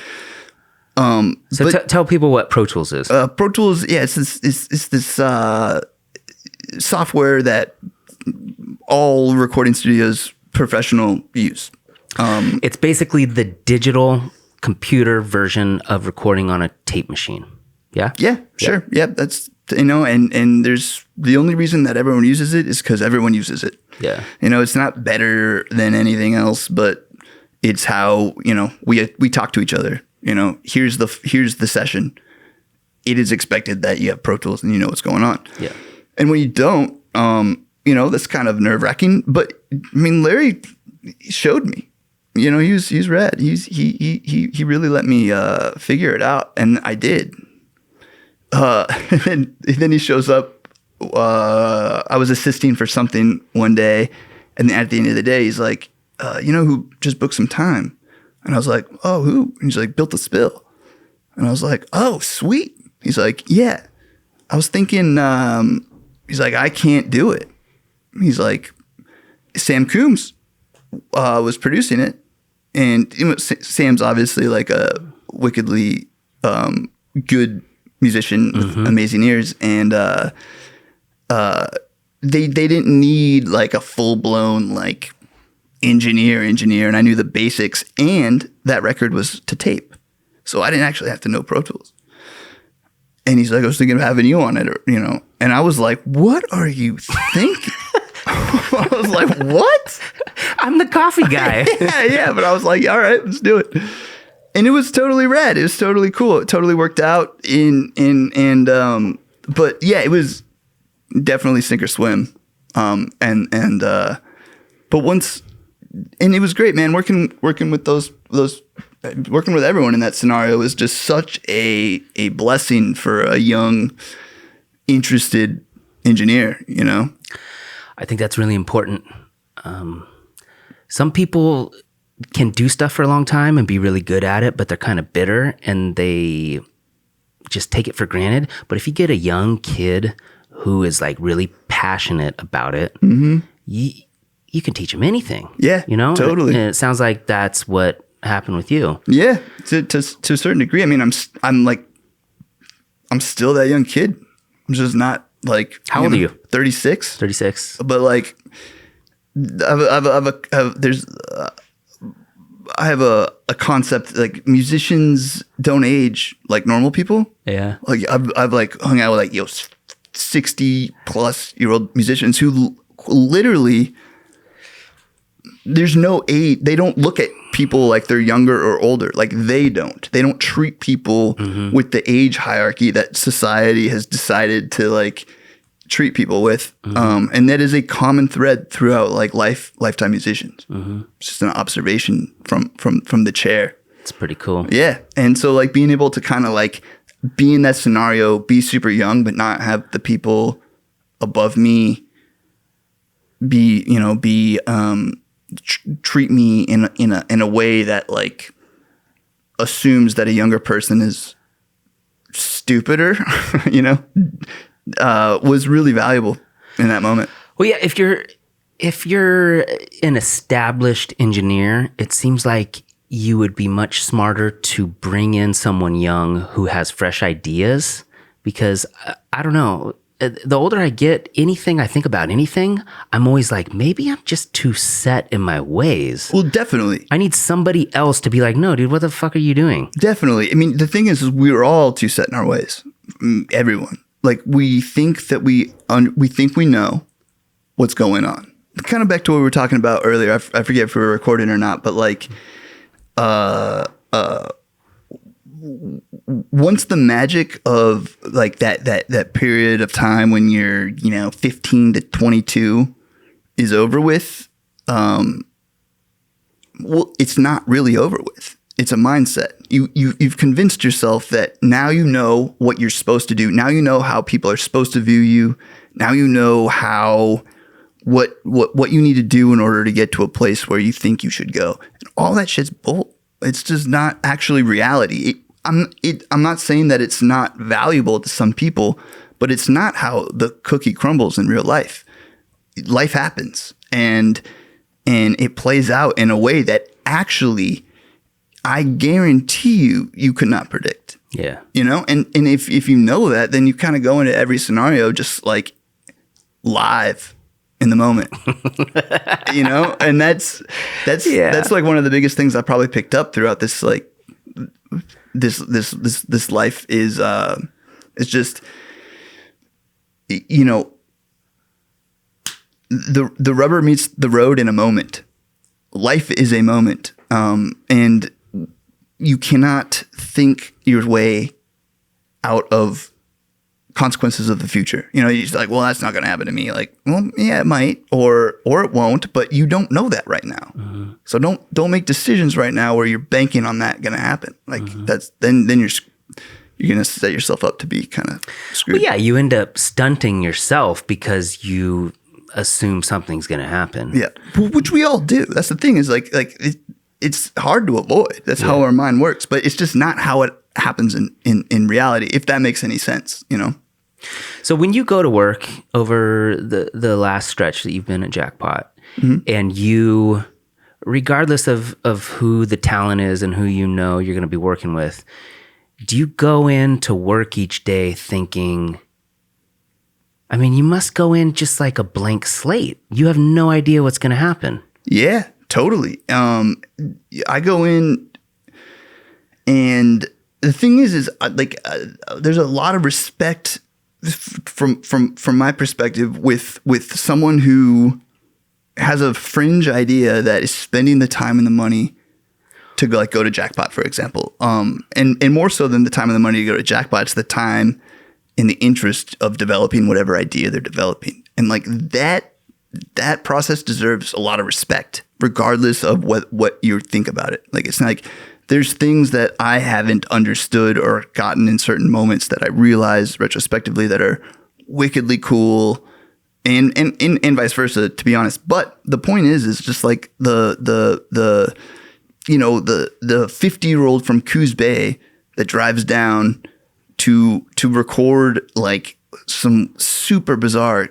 tell people what Pro Tools is. Pro Tools, yeah, it's this software that all recording studios professional use. It's basically the digital computer version of recording on a tape machine. Yeah? Yeah, sure. Yeah, that's, and there's the only reason that everyone uses it is because everyone uses it. Yeah. It's not better than anything else, but it's how, we talk to each other. Here's the session. It is expected that you have Pro Tools and you know what's going on. Yeah. And when you don't, that's kind of nerve-wracking. But I mean, Larry showed me. He's rad. He really let me figure it out, and I did. And then he shows up. I was assisting for something one day, and at the end of the day, he's like, who just booked some time? And I was like, oh, who? And he's like, Built a Spill. And I was like, oh, sweet. He's like, yeah. I was thinking, he's like, I can't do it. He's like, Sam Coombs was producing it. And Sam's obviously like a wickedly good musician with amazing ears. And they didn't need like a full-blown like engineer. And I knew the basics. And that record was to tape. So I didn't actually have to know Pro Tools. And he's like, I was thinking of having you on it, And I was like, what are you thinking? I was like, what? I'm the coffee guy. yeah. But I was like, all right, let's do it. And it was totally rad. It was totally cool. It totally worked out. But yeah, it was definitely sink or swim. But once, and it was great, man. Working with those working with everyone in that scenario was just such a blessing for a young, interested engineer, I think that's really important. Some people can do stuff for a long time and be really good at it, but they're kind of bitter and they just take it for granted. But if you get a young kid who is like really passionate about it, you can teach them anything. Yeah, totally. And it sounds like that's what happened with you. Yeah, to a certain degree. I mean, I'm still that young kid. I'm just not like. How old are you? 36. 36. But like, I have a concept like musicians don't age like normal people. Yeah. Like I've like hung out with like 60+ year old musicians who literally there's no age. They don't look at people like they're younger or older. Like they don't treat people with the age hierarchy that society has decided to like treat people with. And that is a common thread throughout like lifetime musicians. It's just an observation from the chair. It's pretty cool. Yeah. And so like being able to kind of like be in that scenario, be super young, but not have the people above me treat me in a way that like assumes that a younger person is stupider, was really valuable in that moment. Well, yeah, if you're an established engineer, it seems like you would be much smarter to bring in someone young who has fresh ideas, because I don't know, the older I get, anything I think about anything, I'm always like, maybe I'm just too set in my ways. Well, definitely. I need somebody else to be like, no, dude, what the fuck are you doing? Definitely. I mean, the thing is we're all too set in our ways. Everyone. Like, we think that we think we know what's going on. Kind of back to what we were talking about earlier. I forget if we were recording or not, but like, once the magic of like that period of time when you're 15 to 22 is over with, well, it's not really over with. It's a mindset. You've convinced yourself that now you know what you're supposed to do. Now you know how people are supposed to view you. Now you know how what you need to do in order to get to a place where you think you should go. And all that shit's bull. It's just not actually reality. I'm not saying that it's not valuable to some people, but it's not how the cookie crumbles in real life. Life happens, and it plays out in a way that actually, I guarantee you could not predict. Yeah. And if you know that, then you kind of go into every scenario just like live in the moment. And that's like one of the biggest things I probably picked up throughout this like this life is it's just the rubber meets the road in a moment. Life is a moment, and you cannot think your way out of consequences of the future. You're just like, well, that's not going to happen to me. Like, well, yeah, it might, or it won't, but you don't know that right now. Mm-hmm. So don't make decisions right now where you're banking on that going to happen. Like that's then you're going to set yourself up to be kind of screwed. Well, yeah, you end up stunting yourself because you assume something's going to happen. Yeah, which we all do. That's the thing is like it's hard to avoid. That's how our mind works, but it's just not how it happens in reality, if that makes any sense, So when you go to work over the last stretch that you've been at Jackpot, and you, regardless of who the talent is and who you're going to be working with, do you go in to work each day thinking, I mean, you must go in just like a blank slate. You have no idea what's going to happen. Yeah, totally. I go in, and the thing is like there's a lot of respect from my perspective with someone who has a fringe idea that is spending the time and the money to go to Jackpot, for example. And more so than the time and the money to go to Jackpot, it's the time and the interest of developing whatever idea they're developing. And like that process deserves a lot of respect, regardless of what you think about it. Like, it's not like there's things that I haven't understood or gotten in certain moments that I realize retrospectively that are wickedly cool, and vice versa, to be honest. But the point is just like the 50-year-old from Coos Bay that drives down to record like some super bizarre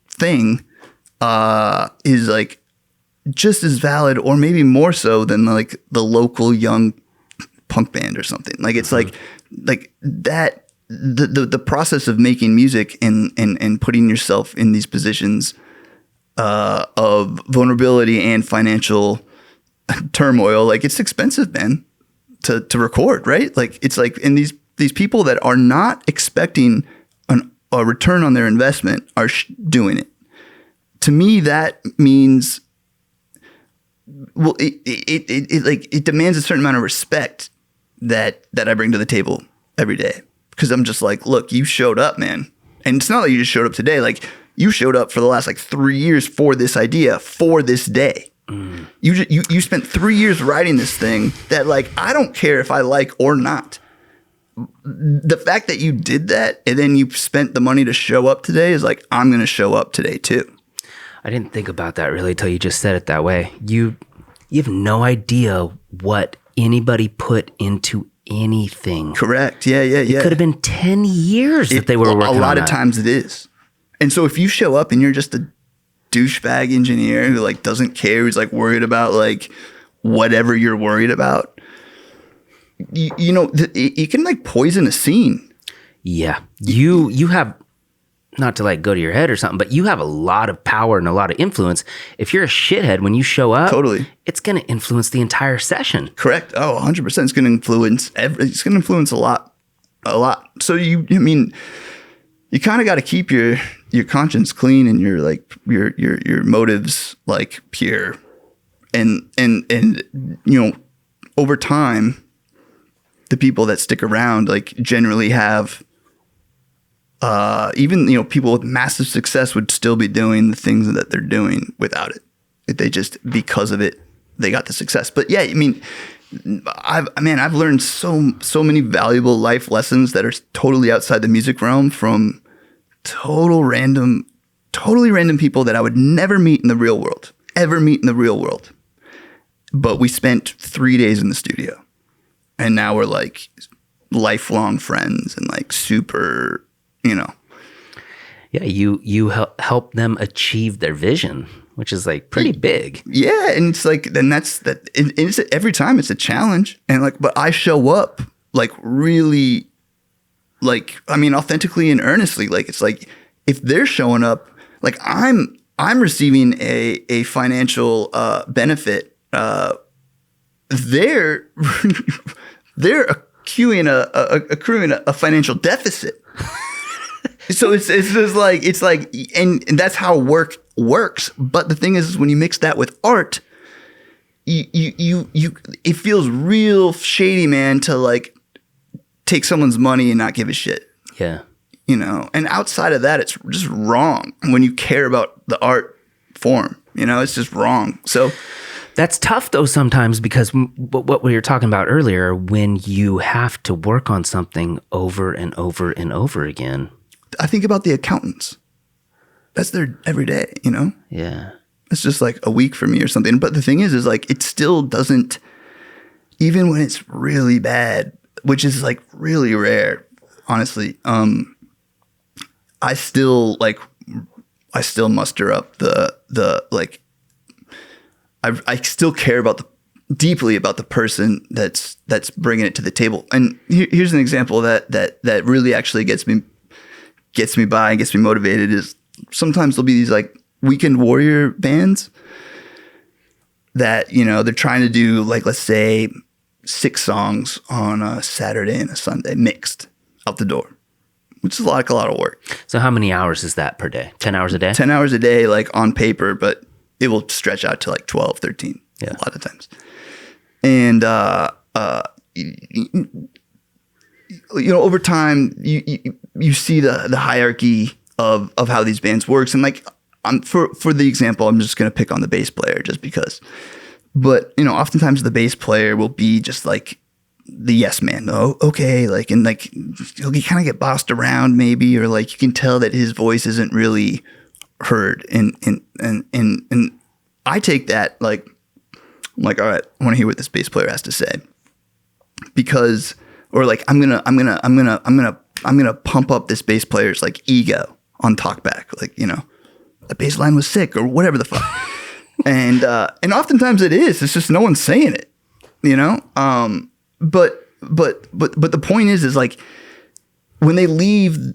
thing is like just as valid, or maybe more so, than like the local young punk band or something. Like, it's like that the process of making music and putting yourself in these positions of vulnerability and financial turmoil, like, it's expensive, man, to record, right? Like, it's like, and these people that are not expecting a return on their investment are doing it. To me, that means, well, it demands a certain amount of respect that I bring to the table every day, because I'm just like, look, you showed up, man. And it's not like you just showed up today. Like, you showed up for the last like 3 years for this idea, for this day. Mm. You spent 3 years writing this thing that, like, I don't care if I like or not. The fact that you did that and then you spent the money to show up today is like, I'm going to show up today too. I didn't think about that really till you just said it that way. You have no idea what anybody put into anything. Correct. Yeah. It could have been 10 years that they were working on that. A lot of times it is. And so if you show up and you're just a douchebag engineer who like doesn't care, who's like worried about like whatever you're worried about, you know, it can like poison a scene. Yeah. You have not to like go to your head or something, but you have a lot of power and a lot of influence. If you're a shithead when you show up, Totally. it's going to influence the entire session. Correct. Oh, 100%. It's going to influence it's going to influence a lot. So you kind of got to keep your conscience clean and your like your motives like pure. And over time, the people that stick around like generally have even people with massive success would still be doing the things that they're doing without it. If they just, because of it, they got the success. But yeah, I mean, I've learned so many valuable life lessons that are totally outside the music realm from totally random people that I would never meet in the real world, But we spent 3 days in the studio, and now we're like lifelong friends and like super, Yeah, you help them achieve their vision, which is like pretty big. Yeah, and it's like, then that's that. It's every time it's a challenge, and like, but I show up like really, like, I mean, authentically and earnestly. Like, it's like if they're showing up, like I'm receiving a financial benefit. They're accruing a financial deficit. So it's just like, and that's how work works. But the thing is when you mix that with art, it feels real shady, man, to like take someone's money and not give a shit. Yeah. And outside of that, it's just wrong when you care about the art form, it's just wrong. So that's tough though sometimes, because what we were talking about earlier, when you have to work on something over and over and over again. I think about the accountants. That's their everyday, Yeah. It's just like a week for me or something. But the thing is like, it still doesn't, even when it's really bad, which is like really rare, honestly. I still muster up the like, I still care deeply about the person that's bringing it to the table. And here's an example that really actually gets me by and gets me motivated is sometimes there'll be these like weekend warrior bands that, they're trying to do like, let's say 6 songs on a Saturday and a Sunday mixed out the door, which is like a lot of work. So how many hours is that per day? 10 hours a day? 10 hours a day, like on paper, but it will stretch out to like 12, 13 a lot of times. And, over time, you see the hierarchy of how these bands works. And like, for the example, I'm just going to pick on the bass player just because. But, oftentimes the bass player will be just like the yes man. Oh, okay. Like, and like, he'll kind of get bossed around maybe, or like you can tell that his voice isn't really heard. And I take that like, I'm like, all right, I want to hear what this bass player has to say, because, or like, I'm gonna pump up this bass player's like ego on talkback, like, the bass line was sick or whatever the fuck. And oftentimes it is, it's just no one's saying it, but the point is like when they leave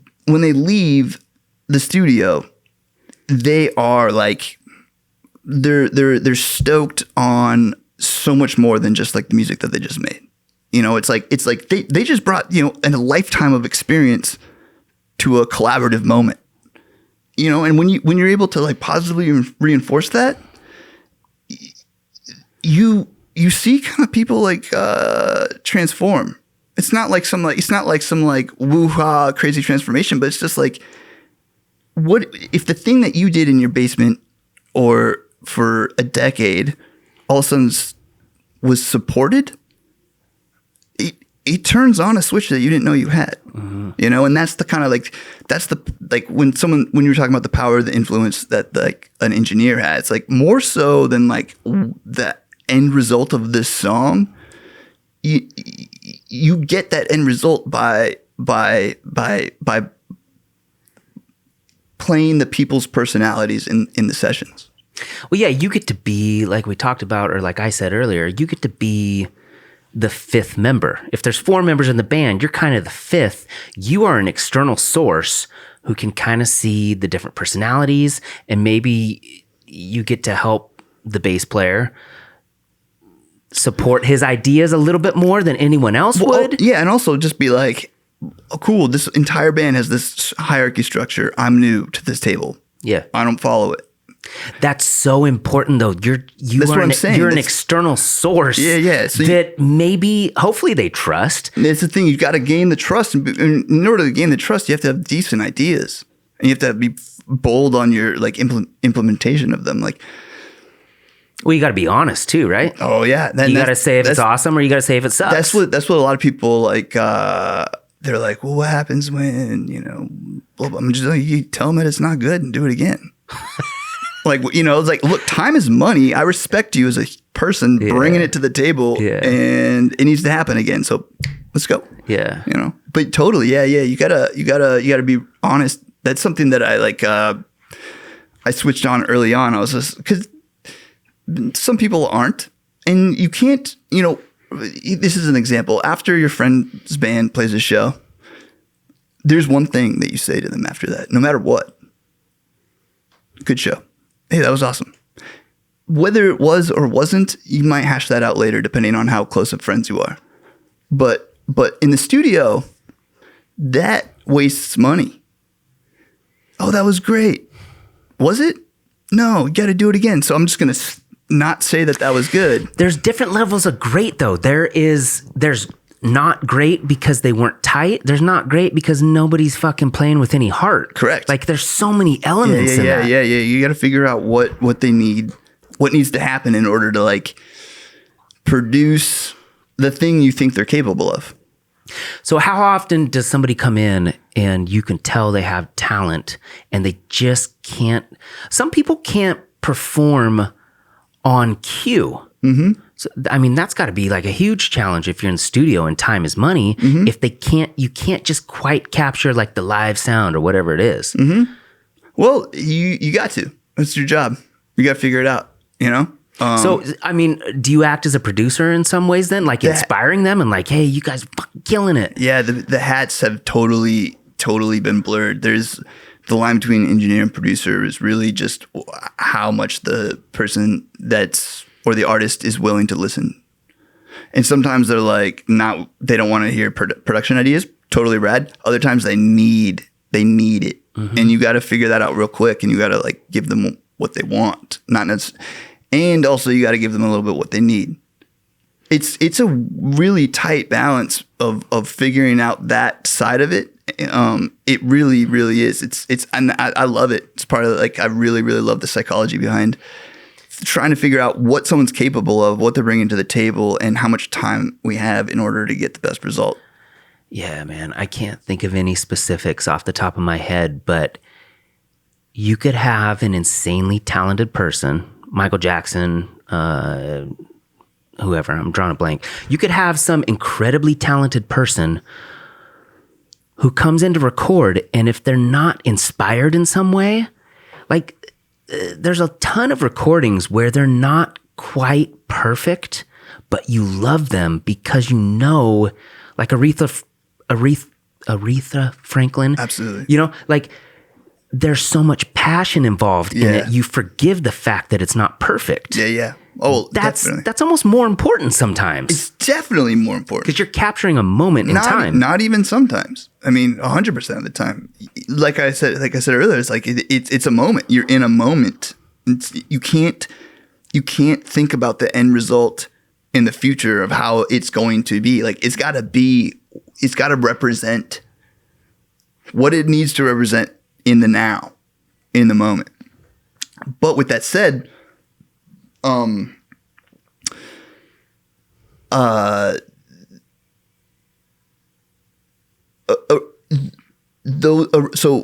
the studio, they are like, they're stoked on so much more than just like the music that they just made. It's like they just brought, a lifetime of experience to a collaborative moment. And when you're able to like positively reinforce that, you see kind of people like transform. It's not like some woo-ha crazy transformation, but it's just like, what if the thing that you did in your basement or for a decade all of a sudden was supported? It turns on a switch that you didn't know you had, and that's the kind of like, when you were talking about the power of the influence that like an engineer has, it's like more so than like the end result of this song. You get that end result by playing the people's personalities in the sessions. Well, yeah, you get to be, like we talked about, or like I said earlier, you get to be the 5th member. If there's 4 members in the band, you're kind of the 5th. You are an external source who can kind of see the different personalities, and maybe you get to help the bass player support his ideas a little bit more than anyone else would. Yeah, and also just be like, oh, cool, this entire band has this hierarchy structure. I'm new to this table. Yeah. I don't follow it. That's so important, though. That's what I'm saying. You're an external source. Yeah. So that maybe, hopefully, they trust. It's the thing. You've got to gain the trust. And in order to gain the trust, you have to have decent ideas, and you have to be bold on your like implementation of them. Like, well, you got to be honest too, right? Oh yeah. You got to say if it's awesome, or you got to say if it sucks. That's what a lot of people like. They're like, well, what happens when I'm just like, you tell them that it's not good and do it again. Like, it's like, look, time is money. I respect you as a person bringing it to the table, and it needs to happen again. So let's go. Yeah. But totally. Yeah. You gotta be honest. That's something that I like, I switched on early on. I was just, cause some people aren't, and you can't, this is an example. After your friend's band plays a show, there's one thing that you say to them after that, no matter what. Good show. Hey, that was awesome. Whether it was or wasn't, you might hash that out later, depending on how close of friends you are. But in the studio, that wastes money. Oh, that was great. Was it? No, you got to do it again. So I'm just going to not say that was good. There's different levels of great, though. There's not great because they weren't tight. There's not great because nobody's fucking playing with any heart. Correct. Like, there's so many elements in that. Yeah. You got to figure out what they need, what needs to happen in order to like produce the thing you think they're capable of. So how often does somebody come in and you can tell they have talent and they just can't? Some people can't perform on cue. Mm-hmm. So, I mean, that's got to be like a huge challenge if you're in the studio and time is money. Mm-hmm. If you can't just quite capture like the live sound or whatever it is. Mm-hmm. Well, you got to. That's your job. You got to figure it out, So, I mean, do you act as a producer in some ways then? Like inspiring them and like, hey, you guys are fucking killing it. Yeah, the hats have totally been blurred. There's the line between engineer and producer is really just how much the person or the artist is willing to listen. And sometimes they're like, they don't want to hear production ideas. Totally rad. Other times they need it. Mm-hmm. And you got to figure that out real quick, and you got to like give them what they want. And also you got to give them a little bit what they need. It's a really tight balance of figuring out that side of it. It really, really is. And I love it. It's part of like, I really, really love the psychology behind trying to figure out what someone's capable of, what they're bringing to the table, and how much time we have in order to get the best result. Yeah, man. I can't think of any specifics off the top of my head, but you could have an insanely talented person, Michael Jackson, whoever, I'm drawing a blank. You could have some incredibly talented person who comes in to record, and if they're not inspired in some way, like there's a ton of recordings where they're not quite perfect, but you love them because like Aretha Franklin. Absolutely. Like there's so much passion involved in it. You forgive the fact that it's not perfect. Yeah. Oh, that's almost more important sometimes. It's definitely more important because you're capturing a moment in time. Not even sometimes. I mean, 100% of the time. Like I said earlier, it's like it's a moment. You're in a moment. You can't think about the end result in the future of how it's going to be. Like it's got to represent what it needs to represent in the now, in the moment. But with that said, so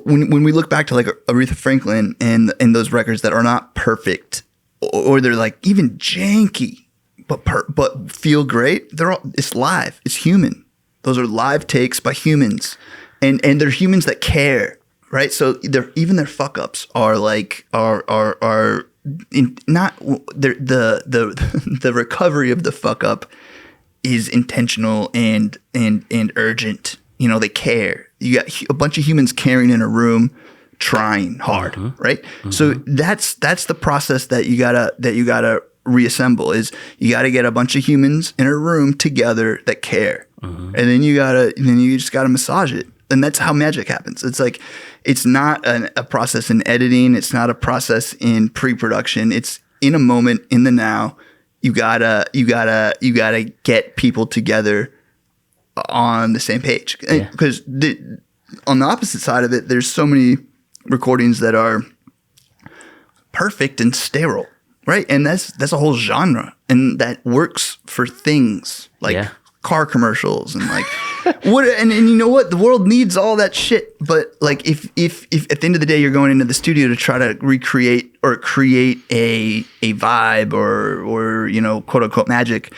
when we look back to like Aretha Franklin and those records that are not perfect, or they're like even janky, but feel great, it's live, it's human. Those are live takes by humans, and they're humans that care, right? So even their fuck ups are like are not the recovery of the fuck up is intentional and urgent. They care. a bunch of humans carrying in a room, trying hard, right? So that's the process that you gotta reassemble. Is you gotta get a bunch of humans in a room together that care, and then you just gotta massage it. And that's how magic happens. It's like, it's not a process in editing. It's not a process in pre-production. It's in a moment, in the now. You gotta get people together on the same page. Because on the opposite side of it, there's so many recordings that are perfect and sterile, right? And that's a whole genre, and that works for things like car commercials and like what. And you know what? The world needs all that shit. But like, if at the end of the day you're going into the studio to try to recreate or create a vibe or quote unquote magic,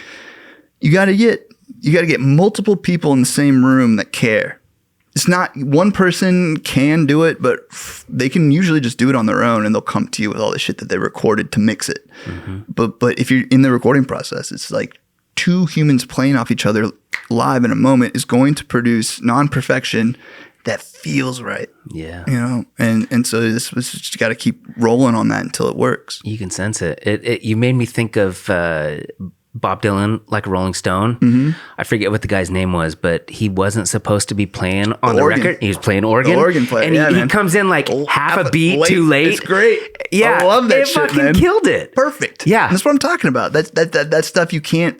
you got to get multiple people in the same room that care. It's not one person can do it, but they can usually just do it on their own, and they'll come to you with all the shit that they recorded to mix it. But if you're in the recording process, it's like two humans playing off each other live in a moment is going to produce non-perfection that feels right. Yeah. And so this was just got to keep rolling on that until it works. You can sense it. You made me think of Bob Dylan, like a Rolling Stone. I forget what the guy's name was, but he wasn't supposed to be playing on the record. He was playing organ. The organ player, and he comes in like half a beat too late. It's great. Yeah, I love that it shit, fucking man. killed it. Perfect. Yeah, that's what I'm talking about. That stuff you can't.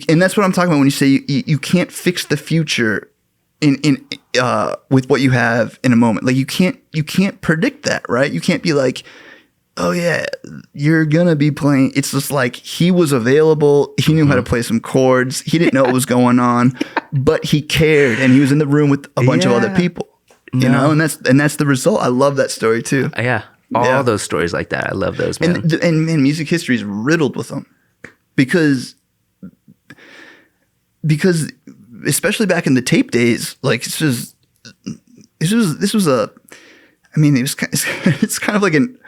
And that's what I'm talking about when you say you can't fix the future in with what you have in a moment. Like you can't predict that, right? You can't be like, oh yeah, you're gonna be playing. It's just like, he was available. He knew how to play some chords. He didn't know what was going on, but he cared, and he was in the room with a bunch of other people. You know, and that's the result. I love that story too. Yeah, all those stories like that. I love those, man. And music history is riddled with them, because especially back in the tape days, like it's kind of like an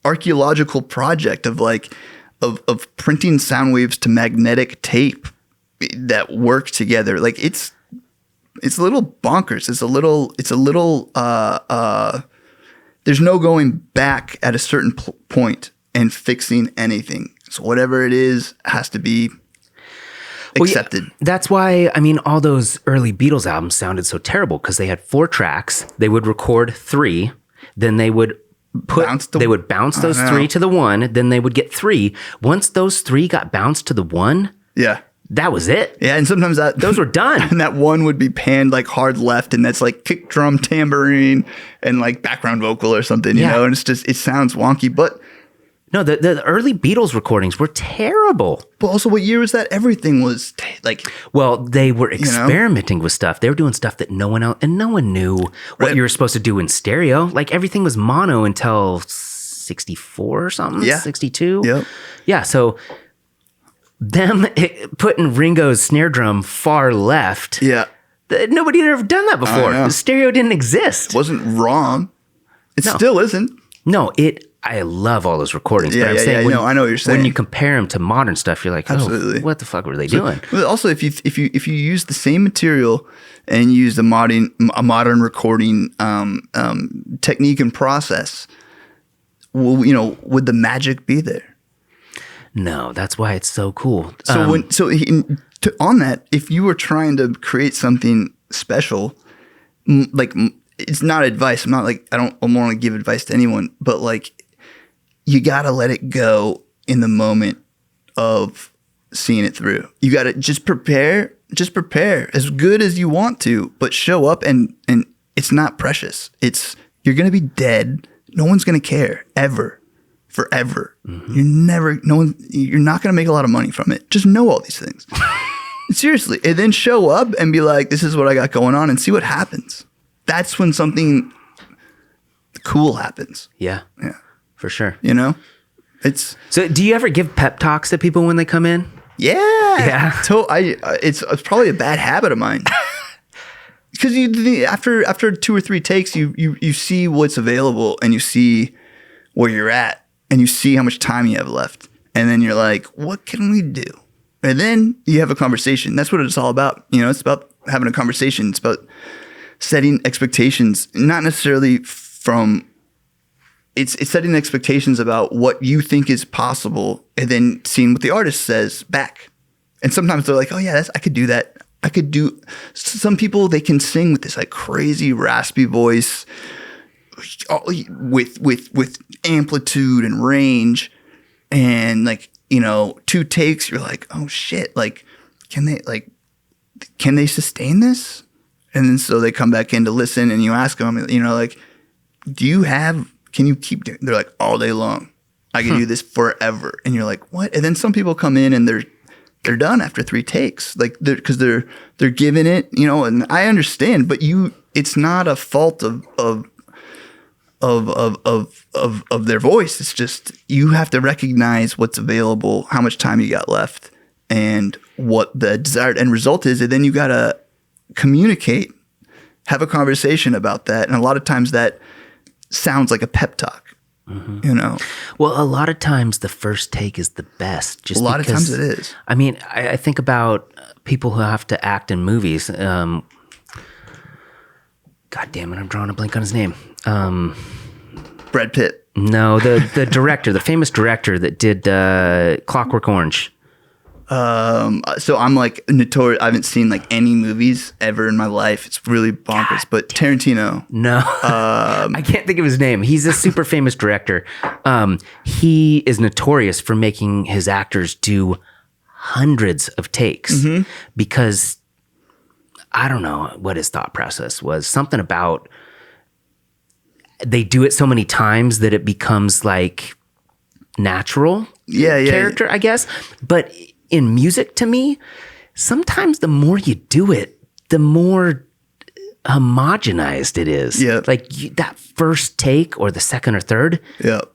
archaeological project of printing sound waves to magnetic tape that work together. Like it's a little bonkers. It's a little there's no going back at a certain point and fixing anything. So whatever it is has to be accepted. Well, yeah, that's why, all those early Beatles albums sounded so terrible, because they had 4 tracks. They would record 3, then they would bounce those 3 to the 1, then they would get 3. Once those 3 got bounced to the 1, that was it. Yeah, and sometimes those were done. And that 1 would be panned like hard left, and that's like kick drum, tambourine, and like background vocal or something, you know, and it sounds wonky, but no, the early Beatles recordings were terrible. But also, what year was that? Everything was well, they were experimenting with stuff. They were doing stuff that no one else, and no one knew what you were supposed to do in stereo. Like, everything was mono until 64 or something, 62. Yep. Yeah, so them putting Ringo's snare drum far left. Yeah. Nobody had ever done that before. The stereo didn't exist. It wasn't wrong. It still isn't. No, I love all those recordings. Yeah, but I'm saying I know what you're saying. When you compare them to modern stuff, you're like, absolutely. What the fuck were they doing? Well, also, if you use the same material and use a modern recording technique and process, would the magic be there? No, that's why it's so cool. So on that, if you were trying to create something special, like, it's not advice. I'm not like, I don't want to give advice to anyone, but like, you got to let it go in the moment of seeing it through. You got to just prepare as good as you want to, but show up, and it's not precious. You're going to be dead. No one's going to care ever, forever. You're not going to make a lot of money from it. Just know all these things. Seriously. And then show up and be like, this is what I got going on, and see what happens. That's when something cool happens. Yeah. For sure. So do you ever give pep talks to people when they come in? Yeah. It's probably a bad habit of mine. Because after 2 or 3 takes, you see what's available, and you see where you're at, and you see how much time you have left. And then you're like, what can we do? And then you have a conversation. That's what it's all about. It's about having a conversation. It's about setting expectations, not necessarily from. It's setting expectations about what you think is possible, and then seeing what the artist says back. And sometimes they're like, "Oh yeah, I could do that. I could do." Some people, they can sing with this like crazy raspy voice, with amplitude and range, and like 2 takes, you're like, "Oh shit! Like, can they sustain this?" And then so they come back in to listen, and you ask them, like, can you keep doing? They're like, all day long. I can do this forever. And you're like, what? And then some people come in and they're done after 3 takes, like because they're giving it, and I understand, but it's not a fault of their voice. It's just, you have to recognize what's available, how much time you got left, and what the desired end result is. And then you got to communicate, have a conversation about that. And a lot of times that sounds like a pep talk, Well, a lot of times the first take is the best. Just a lot of times it is. I mean, I think about people who have to act in movies. God damn it, I'm drawing a blank on his name. Brad Pitt. No, the director, the famous director that did Clockwork Orange. So I'm like notorious. I haven't seen like any movies ever in my life. It's really bonkers. But Tarantino. No, I can't think of his name. He's a super famous director. He is notorious for making his actors do hundreds of takes because I don't know what his thought process was. Something about they do it so many times that it becomes like natural character, I guess. But in music, to me, sometimes the more you do it, the more homogenized it is. Yeah. Like that first take or the second or third,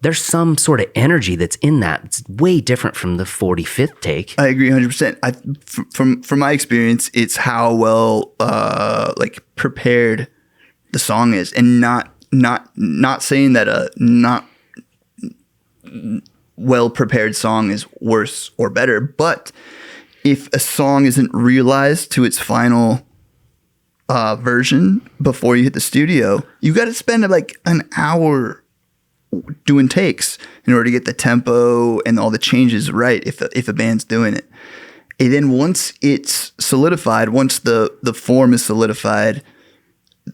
there's some sort of energy that's in that. It's way different from the 45th take. I agree 100%. From my experience, it's how well like prepared the song is, and not saying that a not well-prepared song is worse or better, but if a song isn't realized to its final version before you hit the studio, you got to spend like an hour doing takes in order to get the tempo and all the changes right if a band's doing it. And then once it's solidified, once the form is solidified,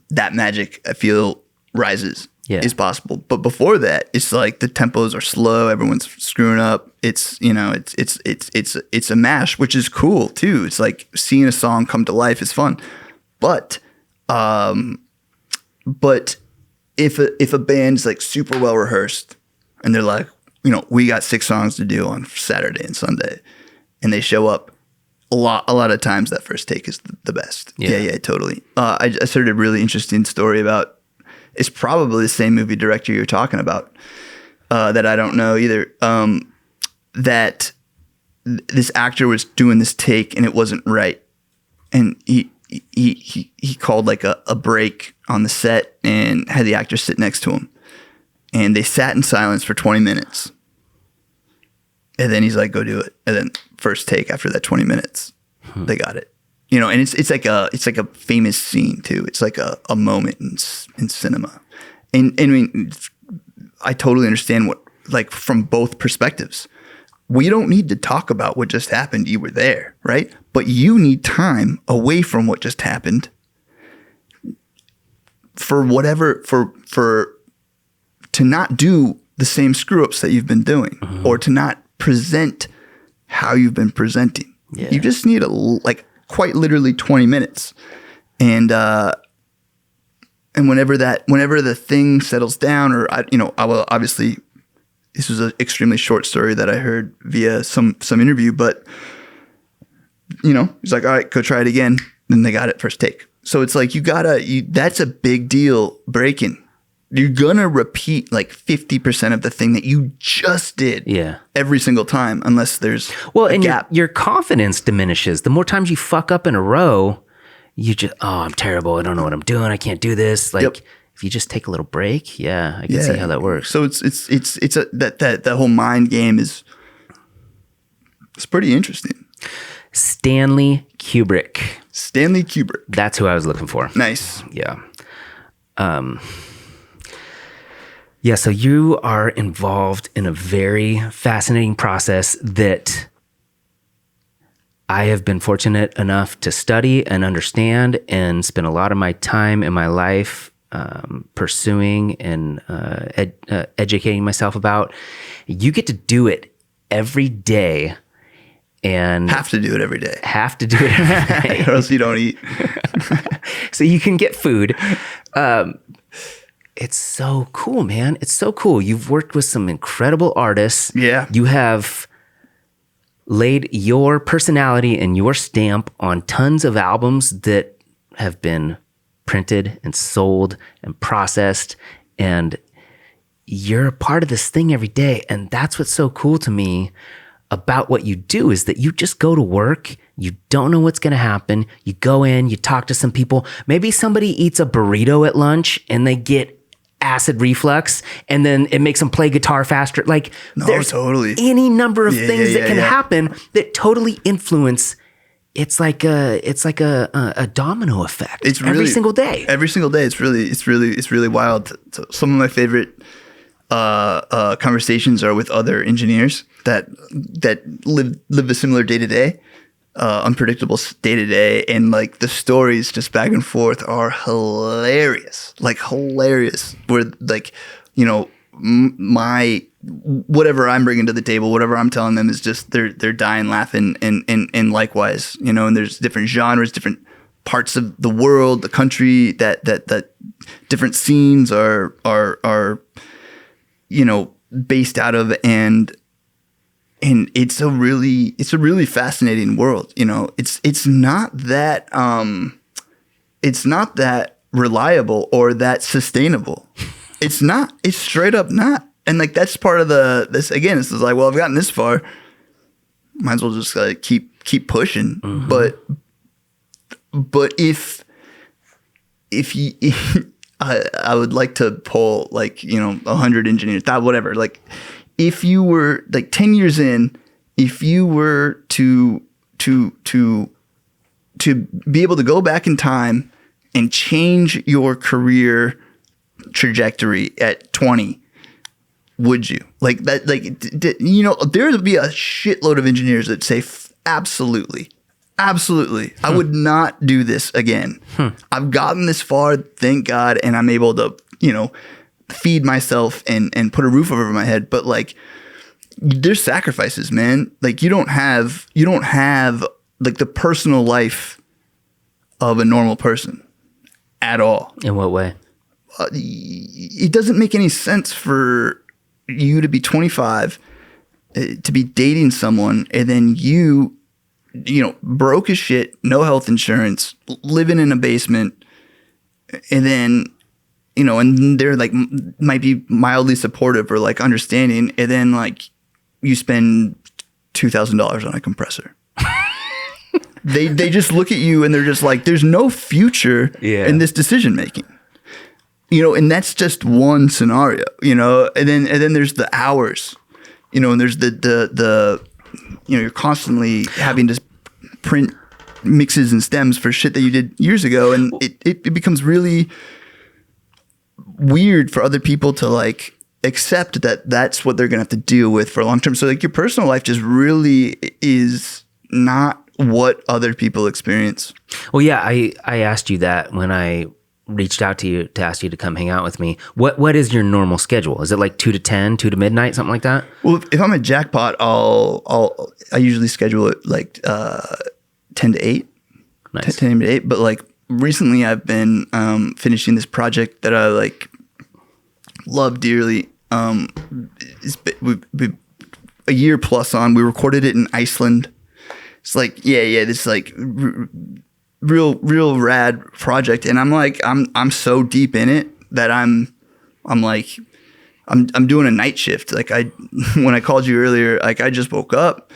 that magic, I feel, rises. Is possible. But before that, it's like the tempos are slow, everyone's screwing up. It's it's a mash, which is cool too. It's like seeing a song come to life is fun. But if a band's like super well rehearsed and they're like, we got 6 songs to do on Saturday and Sunday, and they show up, a lot of times that first take is the best. Yeah, totally. I heard a really interesting story about. It's probably the same movie director you're talking about that I don't know either. That this actor was doing this take and it wasn't right, and he called like a break on the set and had the actor sit next to him, and they sat in silence for 20 minutes, and then he's like, "Go do it," and then first take after that 20 minutes, they got it. And it's like a famous scene too. It's like a moment in cinema, and I mean, I totally understand what, like, from both perspectives. We don't need to talk about what just happened. You were there, right? But you need time away from what just happened for whatever for to not do the same screw ups that you've been doing, or to not present how you've been presenting. Yeah. You just need quite literally 20 minutes. And whenever the thing settles down, or I will obviously, this was an extremely short story that I heard via some interview, but he's like, all right, go try it again. Then they got it first take. So it's like, that's a big deal breaking. You're gonna repeat like 50% of the thing that you just did every single time, unless there's a gap. Your confidence diminishes. The more times you fuck up in a row, you just, I'm terrible. I don't know what I'm doing. I can't do this. Like if you just take a little break, I can see how that works. So it's that whole mind game it's pretty interesting. Stanley Kubrick. Stanley Kubrick. That's who I was looking for. Nice. Yeah. Yeah, so you are involved in a very fascinating process that I have been fortunate enough to study and understand and spend a lot of my time in my life pursuing and educating myself about. You get to do it every day. And have to do it every day. Have to do it every day. Or else you don't eat. So you can get food. It's so cool, man. It's so cool. You've worked with some incredible artists. Yeah. You have laid your personality and your stamp on tons of albums that have been printed and sold and processed. And you're a part of this thing every day. And that's what's so cool to me about what you do, is that you just go to work. You don't know what's going to happen. You go in, you talk to some people. Maybe somebody eats a burrito at lunch and they get acid reflux, and then it makes them play guitar faster. Like, there's totally any number of things that can happen that totally influence. It's like a domino effect. It's really, every single day. Every single day. It's really wild. Some of my favorite conversations are with other engineers that live a similar day to day, unpredictable day to day, and like the stories just back and forth are hilarious. Where like, you know, my whatever I'm bringing to the table, whatever I'm telling them is just they're dying laughing, and likewise, you know. And there's different genres, different parts of the world, the country that different scenes are you know, based out of, and it's a really fascinating world. You know, it's not that reliable or that sustainable. It's not. It's straight up not. And like, that's part of this is like, well, I've gotten this far, might as well just like keep pushing. Mm-hmm. But if you I would like to poll, like, you know, 100 engineers, whatever. Like, if you were like 10 years in, if you were to be able to go back in time and change your career trajectory at 20, would you? Like that? Like, you know, there would be a shitload of engineers that say absolutely. I would not do this again. I've gotten this far, thank God, and I'm able to, you know, feed myself and put a roof over my head. But like, there's sacrifices, man. Like, you don't have like the personal life of a normal person at all. In what way? It doesn't make any sense for you to be 25, to be dating someone, and then you know, broke as shit, no health insurance, living in a basement, and then, you know, and they're like, might be mildly supportive or like understanding, and then like you spend $2,000 on a compressor. They just look at you and they're just like, there's no future in this decision making. You know, and that's just one scenario, you know, and then there's the hours, you know, and there's the you know, you're constantly having to print mixes and stems for shit that you did years ago, and it becomes really weird for other people to like accept that that's what they're gonna have to deal with for a long term. So like, your personal life just really is not what other people experience. Well, yeah, I asked you that when I reached out to you to ask you to come hang out with me. What is your normal schedule? Is it like 2 to 10, 2 to midnight, something like that? Well, if I'm at Jackpot, I usually schedule it like 10 to 8. Nice. 10 to 8. But like, recently I've been finishing this project that I like love dearly. We've a year plus on. We recorded it in Iceland. It's like, this like real rad project, and I'm like, I'm so deep in it that I'm doing a night shift. Like, when I called you earlier, like, I just woke up.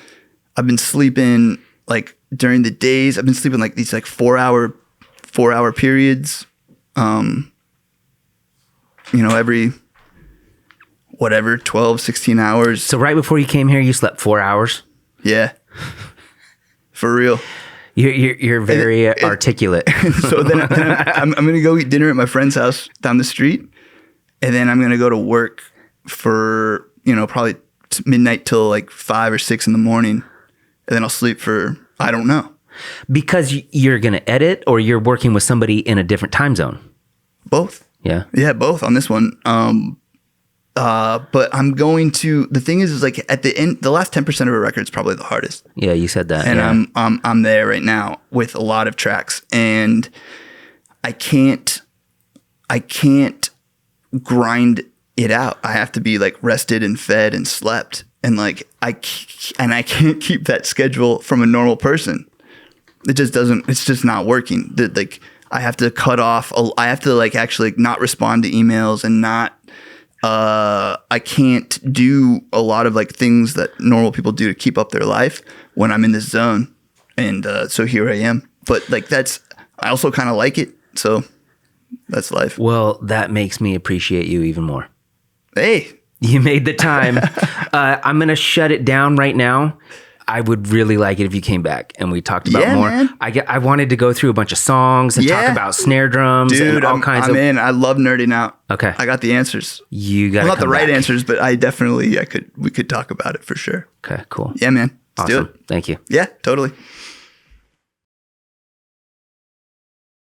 I've been sleeping like during the days. I've been sleeping like these like 4 hour periods. You know, every 12, 16 hours. So right before you came here, you slept 4 hours? Yeah. For real. You're very articulate. So then I'm going to go eat dinner at my friend's house down the street. And then I'm going to go to work for, probably midnight till like 5 or 6 in the morning. And then I'll sleep for, I don't know. Because you're going to edit, or you're working with somebody in a different time zone? Both. Yeah. Yeah, both on this one. But I'm going to, the thing is like at the end, the last 10% of a record is probably the hardest. Yeah, you said that. And yeah. I'm there right now with a lot of tracks, and I can't grind it out. I have to be like rested and fed and slept, and like I can't keep that schedule from a normal person. It just doesn't. It's just not working. Like I have to cut off. I have to like actually not respond to emails and not. I can't do a lot of like things that normal people do to keep up their life when I'm in this zone, and so here I am. But like I also kind of like it. So that's life. Well, that makes me appreciate you even more. Hey, you made the time. I'm going to shut it down right now. I would really like it if you came back and we talked about more. Man. I wanted to go through a bunch of songs and talk about snare drums and all kinds of. In. I love nerding out. Okay, I got the answers. You got not the right answers, but we could talk about it for sure. Okay, cool. Yeah, man. Let's Awesome. do it. Thank you. Yeah, totally.